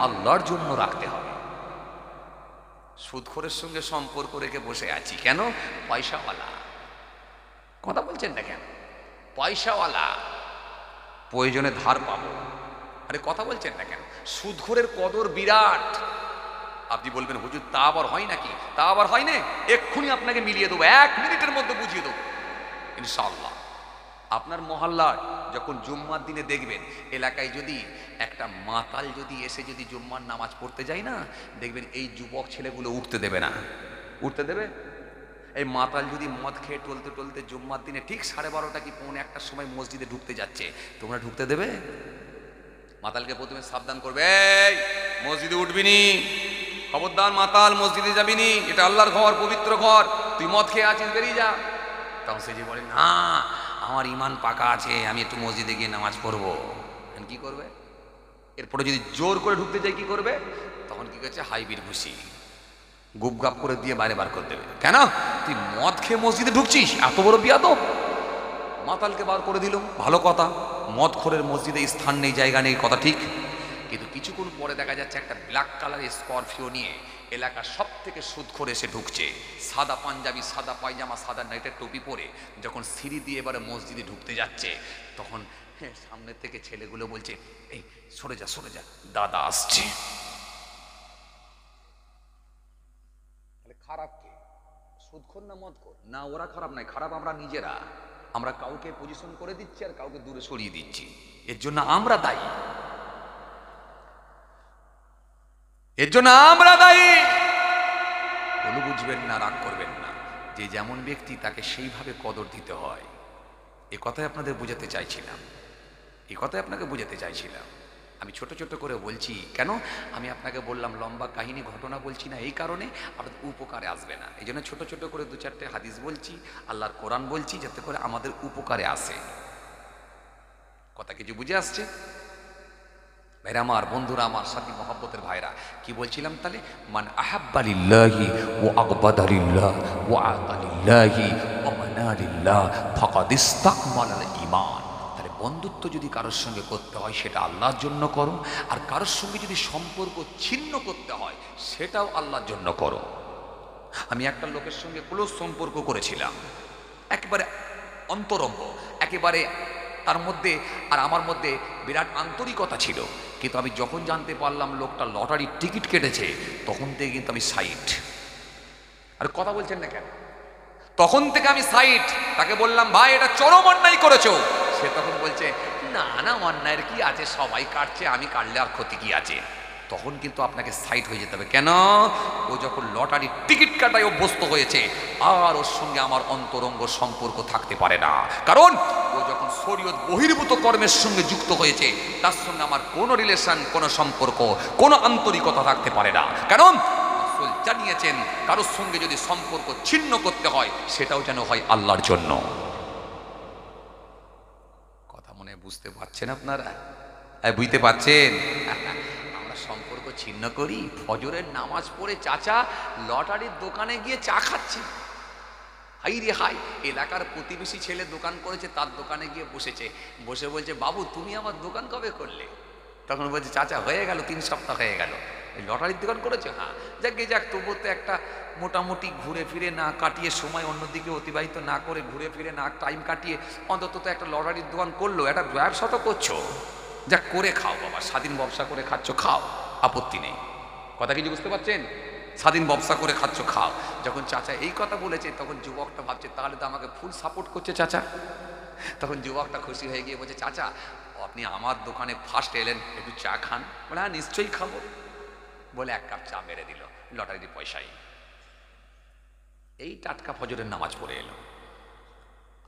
আল্লাহর জন্য রাখতে হবে। সুদখোরের সঙ্গে সম্পর্ক রেখে বসে আছি কেন? পয়সাওয়ালা। কথা বলছেন না কেন? পয়সাওয়ালা, প্রয়োজনে ধার পাবো। আরে কথা বলছেন না কেন? সুদখোরের কদর বিরাট। আপনি বলবেন হুজুর তা আবার হয় নাকি? তা আবার হয় না, এক্ষুনি আপনাকে মিলিয়ে দেবো, 1 মিনিটের মধ্যে বুঝিয়ে দেবো ইনশাআল্লাহ। আপনার মহল্লায় যখন জুম্মার দিনে দেখবেন এলাকায় যদি একটা মাতাল যদি এসে যদি জুম্মার নামাজ পড়তে যায় না, দেখবেন এই যুবক ছেলেগুলো উঠতে দেবে না। উঠতে দেবে? এই মাতাল যদি মদ খেয়ে টলতে টলতে জুম্মার দিনে ঠিক 12:30 কি 1:45 সময় মসজিদে ঢুকতে যাচ্ছে, তোমরা ঢুকতে দেবে? মাতালকে প্রথমে সাবধান করবে, এই মসজিদে উঠবি নি, খবরদার মাতাল, মসজিদে যাবি নি, এটা আল্লাহর ঘর, পবিত্র ঘর, তুই মদ খেয়ে আছিস, বেরিয়ে যা। তখন সে যে বলে না আমার ইমান পাকা আছে, আমি একটু মসজিদে গিয়ে নামাজ পড়বো। কি করবে? এরপরে যদি জোর করে ঢুকতে যাই কি করবে? তখন কি করছে, হাইবির ঘুষি গুপ গাপ করে দিয়ে বাইরে বার করে দেবে। কেন? তুই মদ খেয়ে মসজিদে ঢুকছিস, এত বড় বিয়াদব। মাতালকে বার করে দিল, ভালো কথা, মদখোরের মসজিদে স্থান নেই, জায়গা নেই, কথা ঠিক। কিন্তু কিছুক্ষণ পরে দেখা যাচ্ছে একটা ব্ল্যাক কালারের স্করপিও নিয়ে এলাকার সব থেকে সুদখোর এসে ঢুকছে, সাদা পাঞ্জাবি, সাদা পায়জামা, সাদা নাইটের টুপি পরে যখন সিঁড়ি দিয়ে এবারে মসজিদে ঢুকতে যাচ্ছে, তখন সামনের থেকে ছেলেগুলো বলছে, এই সরে যা সরে যা, দাদা আসছে। খারাপ কে? সুদখোর না মদখোর? না ওরা খারাপ নয়, খারাপ আমরা নিজেরা। আমরা কাউকে পজিশন করে দিচ্ছি আর কাউকে দূরে সরিয়ে দিচ্ছি, এর জন্য আমরা দায়ী। এর জন্য আমরা দায়ী। বলে বুঝবেন না, রাগ করবেন না, যে যেমন ব্যক্তি তাকে সেইভাবে কদর দিতে হয়। এ কথাই আপনাদের বোঝাতে চাইছিলাম, এ কথাই আপনাকে বোঝাতে চাইছিলাম। আমি ছোট ছোট করে বলছি কেন? আমি আপনাকে বললাম লম্বা কাহিনী ঘটনা বলছি না এই কারণে আপনাদের উপকারে আসবে না, এই জন্য ছোট ছোট করে 2-4টে হাদিস বলছি, আল্লাহর কোরআন বলছি, যাতে করে আমাদের উপকারে আসে। কথা কিছু বুঝে আসছে? ভাইরা আমার, বন্ধুরা আমার, সাথী মহব্বতের ভাইরা, কি বলছিলাম তাহলে? মান আহাব্বালিল্লাহি ওয়া আগবাদালিল্লাহ ওয়া আতালিল্লাহি ওয়া মানালিল্লাহ ফাকাদ ইসতাকমালাল ঈমান। তাহলে বন্ধুত্ব যদি কারোর সঙ্গে করতে হয় সেটা আল্লাহর জন্য করো, আর কারোর সঙ্গে যদি সম্পর্ক ছিন্ন করতে হয় সেটাও আল্লাহর জন্য করো। আমি একটা লোকের সঙ্গে ক্লোজ সম্পর্ক করেছিলাম, একেবারে অন্তরঙ্গ, একেবারে তার মধ্যে আর আমার মধ্যে বিরাট আন্তরিকতা ছিল। কিন্তু আমি যখন জানতে পারলাম লোকটা লটারির টিকিট কেটেছে, তখন থেকে কিন্তু আমি সাইড। আর কথা বলছেন না কেন? তখন থেকে আমি সাইড। তাকে বললাম, ভাই এটা চরম অন্যায় করেছো। সে তখন বলছে, না না অন্যায়ের কি আছে, সবাই কাটছে, আমি কাটলে আর ক্ষতি কি আছে। তখন কিন্তু আপনাকে সাইড হয়ে যেতে হবে। কেন? ও যখন লটারির টিকিট কাটায় অভ্যস্ত হয়েছে, আর ওর সঙ্গে আমার অন্তরঙ্গ সম্পর্ক থাকতে পারে না। কারণ ও যখন শরীয়ত বহির্ভূত কর্মের সঙ্গে যুক্ত হয়েছে, তার সঙ্গে আমার কোনো রিলেশন, কোনো সম্পর্ক, কোনো আন্তরিকতা থাকতে পারে না। কারণ রাসূল জানিয়েছেন, কারোর সঙ্গে যদি সম্পর্ক ছিন্ন করতে হয় সেটাও যেন হয় আল্লাহর জন্য। কথা মনে বুঝতে পারছেন আপনারা? বুঝতে পারছেন? সম্পর্ক ছিন্ন করি, ফজরের নামাজ পড়ে চাচা লটারির দোকানে গিয়ে চা খাচ্ছে। হাই রে হাই, এলাকার প্রতিবেশী ছেলে দোকান করেছে, তার দোকানে গিয়ে বসেছে, বসে বলছে, বাবু তুমি আমার দোকান কবে করলে? তখন বলছে, চাচা হয়ে গেল 3 সপ্তাহ হয়ে গেল। এই লটারির দোকান করেছো? হ্যাঁ। যাকে যাক, তবুও তো একটা মোটামুটি ঘুরে ফিরে না কাটিয়ে, সময় অন্যদিকে অতিবাহিত না করে, ঘুরে ফিরে না টাইম কাটিয়ে অন্তত তো একটা লটারির দোকান করলো, একটা ব্যবসা তো করছো। যা করে খাও বাবা, স্বাধীন ব্যবসা করে খাচ্ছ, খাও, আপত্তি নেই। কথা কিছু বুঝতে পারছেন? স্বাধীন ব্যবসা করে খাচ্ছ, খাও। যখন চাচা এই কথা বলেছে তখন যুবকটা ভাবছে তাহলে তো আমাকে ফুল সাপোর্ট করছে চাচা। তখন যুবকটা খুশি হয়ে গিয়ে বলছে, চাচা আপনি আমার দোকানে ফার্স্ট এলেন, একটু চা খান? বলে হ্যাঁ নিশ্চয়ই খাবো। বলে এক কাপ চা মেরে দিল, লটারির পয়সাই। এই টাটকা ফজরের নামাজ পড়ে এলো,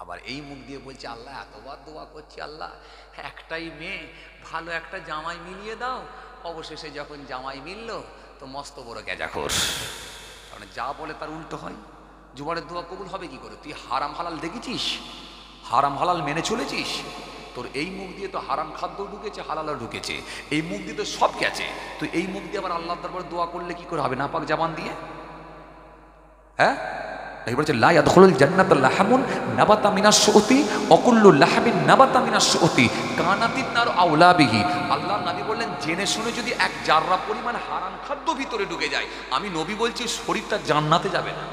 আবার এই মুখ দিয়ে বলছে আল্লাহ এতবার দোয়া করছি, আল্লাহ একটাই মেয়ে, ভালো একটা জামাই মিলিয়ে দাও। অবশেষে যখন জামাই মিলল তো মস্ত বড় গেজাখোর, কারণ যা বলে তার উল্টো হয়। জুবারের দোয়া কবুল হবে কি করে? তুই হারাম হালাল দেখেছিস, হারাম হালাল মেনে চলেছিস? তোর এই মুখ দিয়ে তো হারাম খাদ্য ঢুকেছে, হালালও ঢুকেছে, এই মুখ দিয়ে তো সব গেছে। তুই এই মুখ দিয়ে আবার আল্লাহর দরবারে দোয়া করলে কি করে হবে নাপাক জাবান দিয়ে? হ্যাঁ, এই বলছে লা ইয়াদখুলুল জান্নাতা লাহামুন নাবাতা মিনাশ শুউতি ওয়া কুল্লু লাহমিন নাবাতা মিনাশ শুউতি কানাতিন নারু আওলা বিহি। আল্লাহর নবী বললেন জেনে শুনে যদি এক জাররা পরিমাণ হারাম খাদ্য ভিতরে ঢুকে যায়, আমি নবী বলছি শরীরটা জান্নাতে যাবে না।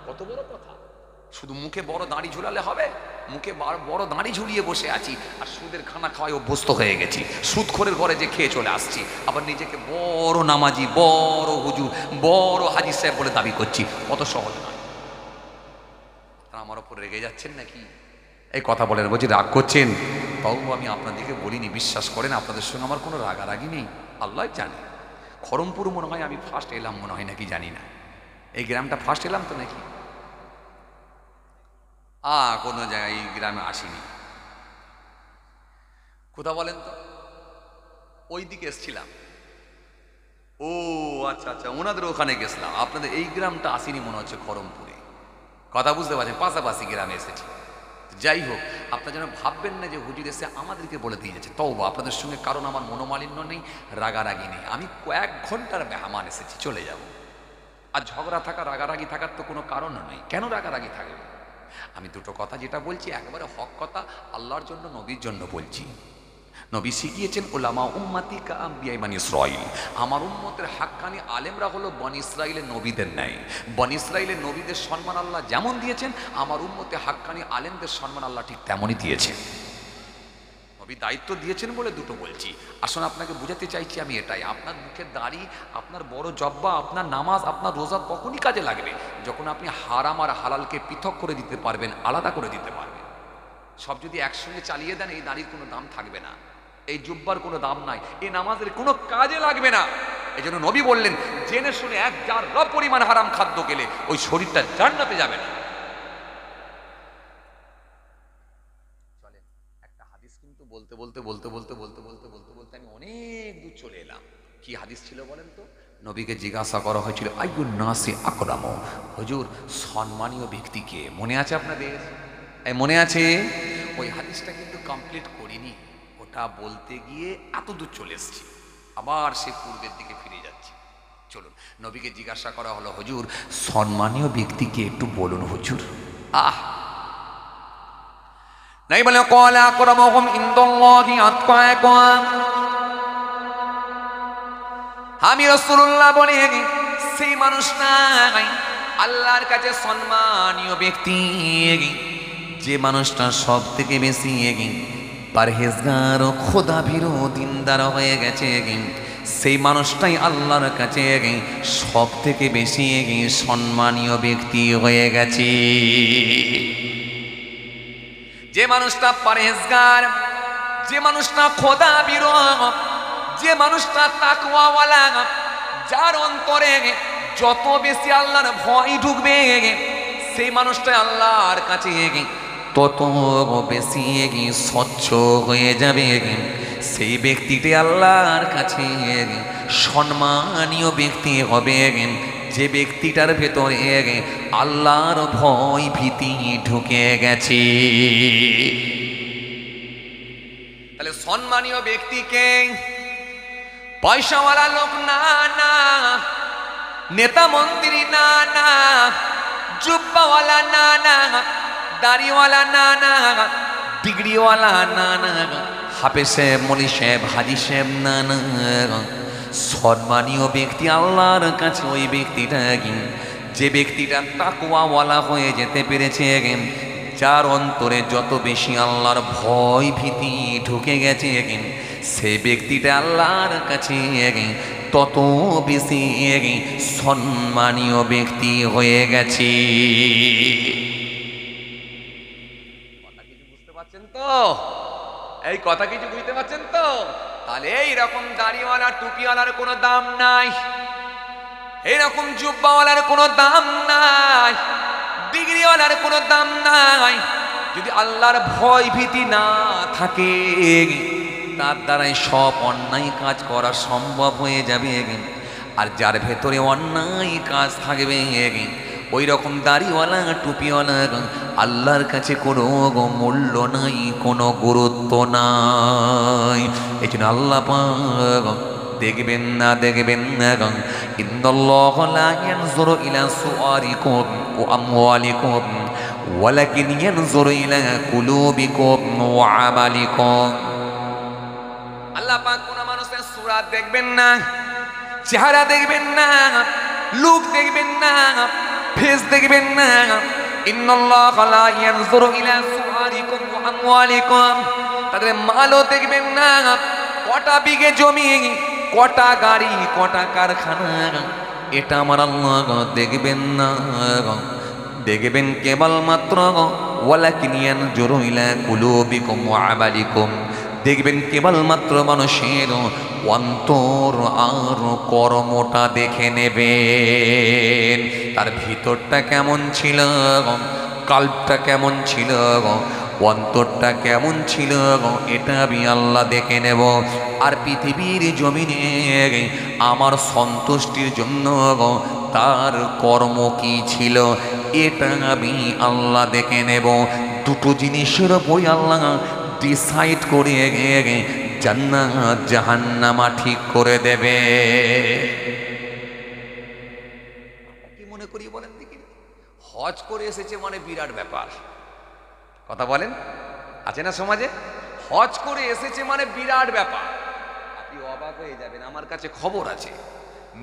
কত বড় কথা! শুধু মুখে বড় দাড়ি ঝুলালে হবে? মুখে বড় দাড়ি ঝুলিয়ে বসে আছি আর সুদের খানা খাওয়ায় অভ্যস্ত হয়ে গেছি, সুদখোরের ঘরে যে খেয়ে চলে আসছি, আবার নিজেকে বড় নামাজি, বড় হুজুর, বড় হাজি সাহেব বলে দাবি করছি। কত সহজ নয়। আমার ওপর রেগে যাচ্ছেন নাকি? এই কথা বলেন, বলছি রাগ করছেন? তাও আমি আপনাদেরকে বলিনি, বিশ্বাস করেন আপনাদের সঙ্গে আমার কোনো রাগারাগি নেই, আল্লাহ জানে। খড়মপুর মনে হয় আমি ফার্স্ট এলাম, মনে হয় নাকি জানি না, এই গ্রামটা ফার্স্ট এলাম তো নাকি? কোনো জায়গায় এই গ্রামে আসিনি। কোথা বলেন তো? ওই দিকে এসছিলাম। ও আচ্ছা আচ্ছা, ওনাদের ওখানে গেছিলাম, আপনাদের এই গ্রামটা আসিনি মনে হচ্ছে, খড়মপুরে। কথা বুঝতে পারছেন, পাশাপাশি গ্রামে এসেছি। যাই হোক, আপনারা যেন ভাববেন না যে হুজুর এসে আমাদেরকে বলে দিয়ে যাচ্ছে। তওবা, আপনাদের সঙ্গে কারণ আমার মনোমালিন্য নেই, রাগারাগি নেই। আমি কয়েক ঘন্টার মেহমান এসেছি, চলে যাব। আর ঝগড়া থাকা, রাগারাগি থাকার তো কোনো কারণও নেই। কেন রাগারাগি থাকবে? আমি দুটো কথা যেটা বলছি একেবারে হক কথা, আল্লাহর জন্য, নবীর জন্য বলছি। নবী শিখিয়েছেন উলামা উম্মতি কা আম্বিয়াই বনি ইসরাইল, আমার উম্মতের হাক্কানি আলেমরা হলো বনি ইসরাইলের নবীদের ন্যায়। বনি ইসরাইলের নবীদের সম্মান আল্লাহ যেমন দিয়েছেন, আমার উম্মতে হাক্কানি আলেমদের সম্মান আল্লাহ ঠিক তেমনই দিয়েছেন। নবী দায়িত্ব দিয়েছেন বলে দুটো বলছি। আসলে আপনাকে বুঝাতে চাইছি আমি এটাই, আপনার মুখের দাড়ি, আপনার বড় জব্বা, আপনার নামাজ, আপনার রোজা তখনই কাজে লাগবে যখন আপনি হারাম আর হালালকে পৃথক করে দিতে পারবেন, আলাদা করে দিতে পারবেন। সব যদি একসঙ্গে চালিয়ে দেন, এই দাড়ির কোনো দাম থাকবে না, এই জুব্বার কোনো দাম নাই, এই নামাজের কোনো কাজে লাগবে না। এই জন্য নবী বললেন জেনে শুনে এক জাররা পরিমাণ হারাম খাদ্য গেলে ওই শরীরটা জান্নাতে যাবে না। চলেন একটা হাদিস কিন্তু বলতে বলতে বলতে বলতে বলতে বলতে বলতে বলতে আমি অনেক দূর চলে এলাম। কি হাদিস ছিল বলেন তো? নবীকে জিজ্ঞাসা করা হয়েছিল আইয়ুন নাসি আকরাম, হুজুর সম্মানীয় ব্যক্তিকে মনে আছে আপনাদের? মনে আছে? ওই হাদিসটা কিন্তু কমপ্লিট করিনি, ওটা বলতে গিয়ে এত দূর চলে এসেছি, আবার সে পূর্বের দিকে ফিরে যাচ্ছি। চলুন, নবীকে জিজ্ঞাসা করা হলো হুজুর সম্মানীয় ব্যক্তিকে একটু বলুন হুজুর। নাই বলে ক্বালা আকরামুহুম ইনদাল্লাহি আতকাকুম, আমি রাসূলুল্লাহ বলি সেই মানুষটা আল্লাহর কাছে সম্মানীয় ব্যক্তি, যে মানুষটা সব থেকে বেশি পারহেজগার ও খোদাভীরু দিনদার হয়ে গেছে, সেই মানুষটাই আল্লাহর কাছে সব থেকে বেশি সম্মানীয় ব্যক্তি হয়ে গেছে। যে মানুষটা পারহেজগার, যে মানুষটা খোদাভীরু, যে মানুষটা তাকওয়াওয়ালা, যার অন্তরে যত বেশি আল্লাহর ভয় ঢুকবে, সেই মানুষটা আল্লাহর কাছে তত বেশি স্বচ্ছ হয়ে যাবে। সেই ব্যক্তিটি আল্লাহর কাছে সম্মানীয় ব্যক্তি হবে, যে ব্যক্তিটার ভেতরে আল্লাহর ভয় ভীতি ঢুকে গেছে। তাহলে সম্মানীয় ব্যক্তিকে পয়সাওয়ালা লোক না, না নেতা মন্ত্রী না, না জুব্বাওয়ালা না, না দাড়িওয়ালা না, না ডিগ্রিওয়ালা না, না হাফেজ সাহেব, মৌলভী সাহেব, হাজি সাহেব না, না সম্মানীয় ব্যক্তি আল্লাহর কাছে ওই ব্যক্তিটা, যে ব্যক্তিটা তাকওয়াওয়ালা হয়ে যেতে পেরেছে, যার অন্তরে যত বেশি আল্লাহর ভয় ভীতি ঢুকে গেছে, সে ব্যক্তিটা আল্লাহর কাছে তত বেশি সম্মানীয় ব্যক্তি হয়ে গেছে। কথা কিছু বুঝতে পারছেন তো? এই কথা কিছু বুঝতে পারছেন তো? তাহলে এইরকম দাড়িওয়ালা টুপিওয়ালার কোনো দাম নাই, এইরকম জুব্বাওয়ালার কোনো দাম নাই, ডিগ্রিওয়ালার কোনো দাম নাই। যদি আল্লাহর ভয় ভীতি না থাকে, তার দ্বারাই সব অন্যায় কাজ করা সম্ভব হয়ে যাবে। আর যার ভেতরে অন্যায় কাজ থাকবে, ওই রকম দাড়িওয়ালা টুপিওয়ালা আল্লাহর কাছে কোনো মূল্য নাই, কোনো গুরুত্ব নাই। এই জন্য আল্লাহ পাক দেখবেন না ইন্নাল্লাহা লা ইয়ানজুরু ইলা সুওয়ারিকুম ওয়া আমওয়ালিকুম ওয়ালাকিন ইয়ানজুরু ইলা কুলুবিকুম ওয়া আমালিকুম। আল্লাহ পাক কোন মানুষের সূরা দেখবেন না, চেহারা দেখবেন না, লুক দেখবেন না, ফেস দেখবেন না। ইন্নাল্লাহা লা ইয়ানজুরু ইলা সুওয়ারিকুম ওয়া আমওয়ালিকুম, তাদের মালও দেখবেন না, কটা বিঘে জমি, কটা গাড়ি, কটা কারখানা, এটা আমার আল্লাহ দেখবেন না। দেখবেন কেবলমাত্র ওয়ালাকিন ইয়ানজুরু ইলা কুলুবিকুম ওয়া আমালিকুম, দেখবেন কেবলমাত্র মানুষের অন্তর আর কর্মটা দেখে নেবেন, তার ভিতরটা কেমন ছিল, কাল্পটা কেমন ছিল, অন্তরটা কেমন ছিল, এটা আমি আল্লাহ দেখে নেব। আর পৃথিবীর জমিনে আমার সন্তুষ্টির জন্য তার কর্ম কি ছিল, এটা আমি আল্লাহ দেখে নেব। দুটো জিনিসের উপরই আল্লাহ ডিসাইড করে জান্নাত জাহান্নামা ঠিক করে দেবে। কি মনে করি বলেন দেখি? হজ করে এসেছে মানে বিরাট ব্যাপার, কথা বলেন আছে না সমাজে? হজ করে এসেছে মানে বিরাট ব্যাপার। আপনি অবাক হয়ে যাবেন, আমার কাছে খবর আছে,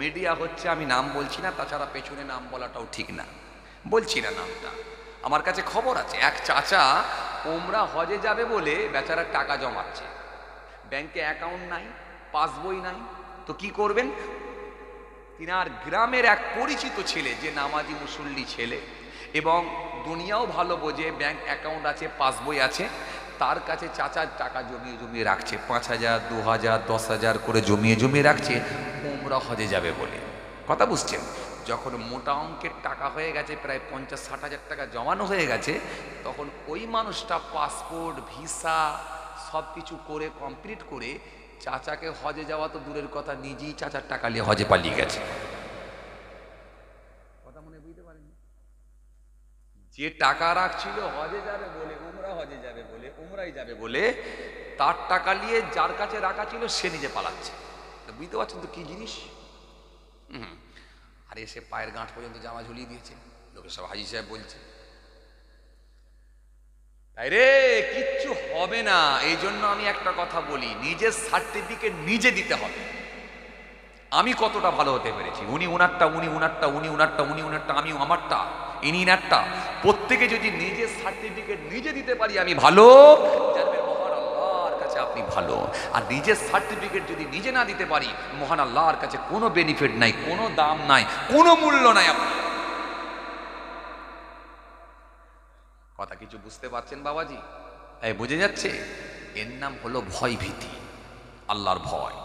মিডিয়া হচ্ছে, আমি নাম বলছি না, তাছাড়া পেছনে নাম বলাটাও ঠিক না, বলছি না নামটা। আমার কাছে খবর আছে, এক চাচা ওমরা হজে যাবে বলে বেচারা টাকা জমাচ্ছে, ব্যাংকে অ্যাকাউন্ট নাই, পাসবই নাই, তো কি করবেন? তিনার গ্রামের এক পরিচিত ছেলে, যে নামাজি মুসল্লি ছেলে এবং দুনিয়াও ভালো বোঝে, ব্যাংক অ্যাকাউন্ট আছে, পাসবই আছে, তার কাছে চাচার টাকা জমিয়ে জমিয়ে রাখছে, 5,000, 2,000, 10,000 করে জমিয়ে জমিয়ে রাখছে ওমরা হজে যাবে বলে। কথা বুঝছেন? যখন মোটা অঙ্কের টাকা হয়ে গেছে, প্রায় 50-60 হাজার টাকা জমানো হয়ে গেছে, তখন ওই মানুষটা পাসপোর্ট ভিসা সব কিছু করে কমপ্লিট করে চাচাকে হজে যাওয়া তো দূরের কথা, নিজেই চাচার টাকা নিয়ে হজে পালিয়ে গেছে। কথা মনে বুঝতে পারেন? যে টাকা রাখছিল হজে যাবে বলে, উমরা হজে যাবে বলে, উমরাই যাবে বলে, তার টাকা নিয়ে যার কাছে রাখা ছিল সে নিজে পালাচ্ছে। বুঝতে পারছেন তো কি জিনিস? আর এসে পায়ের গাঁট পর্যন্ত জামা ঝুলিয়ে দিয়েছে, লোকে সব হাজি সাহেব বলছে। তাই রে কিচ্ছু হবে না। এই জন্য আমি একটা কথা বলি, নিজের সার্টিফিকেট নিজে দিতে হবে। আমি কতটা ভালো হতে পেরেছি, উনি উনারটা, উনি উনারটা, উনি উনারটা, উনি উনারটা, আমি আমারটা, ইনি ইনারটা, প্রত্যেকে যদি নিজের সার্টিফিকেট নিজে দিতে পারি আমি ভালো, জানবেন মহান আল্লাহর কাছে আপনি ভালো। আর নিজের সার্টিফিকেট যদি নিজে না দিতে পারি, মহান আল্লাহর কাছে কোনো বেনিফিট নাই, কোনো দাম নাই, কোনো মূল্য নাই। আপনি কথা কিছু বুঝতে পারছেন বাবাজি? এই বুঝে যাচ্ছে? এর নাম হলো ভয় ভীতি, আল্লাহর ভয়।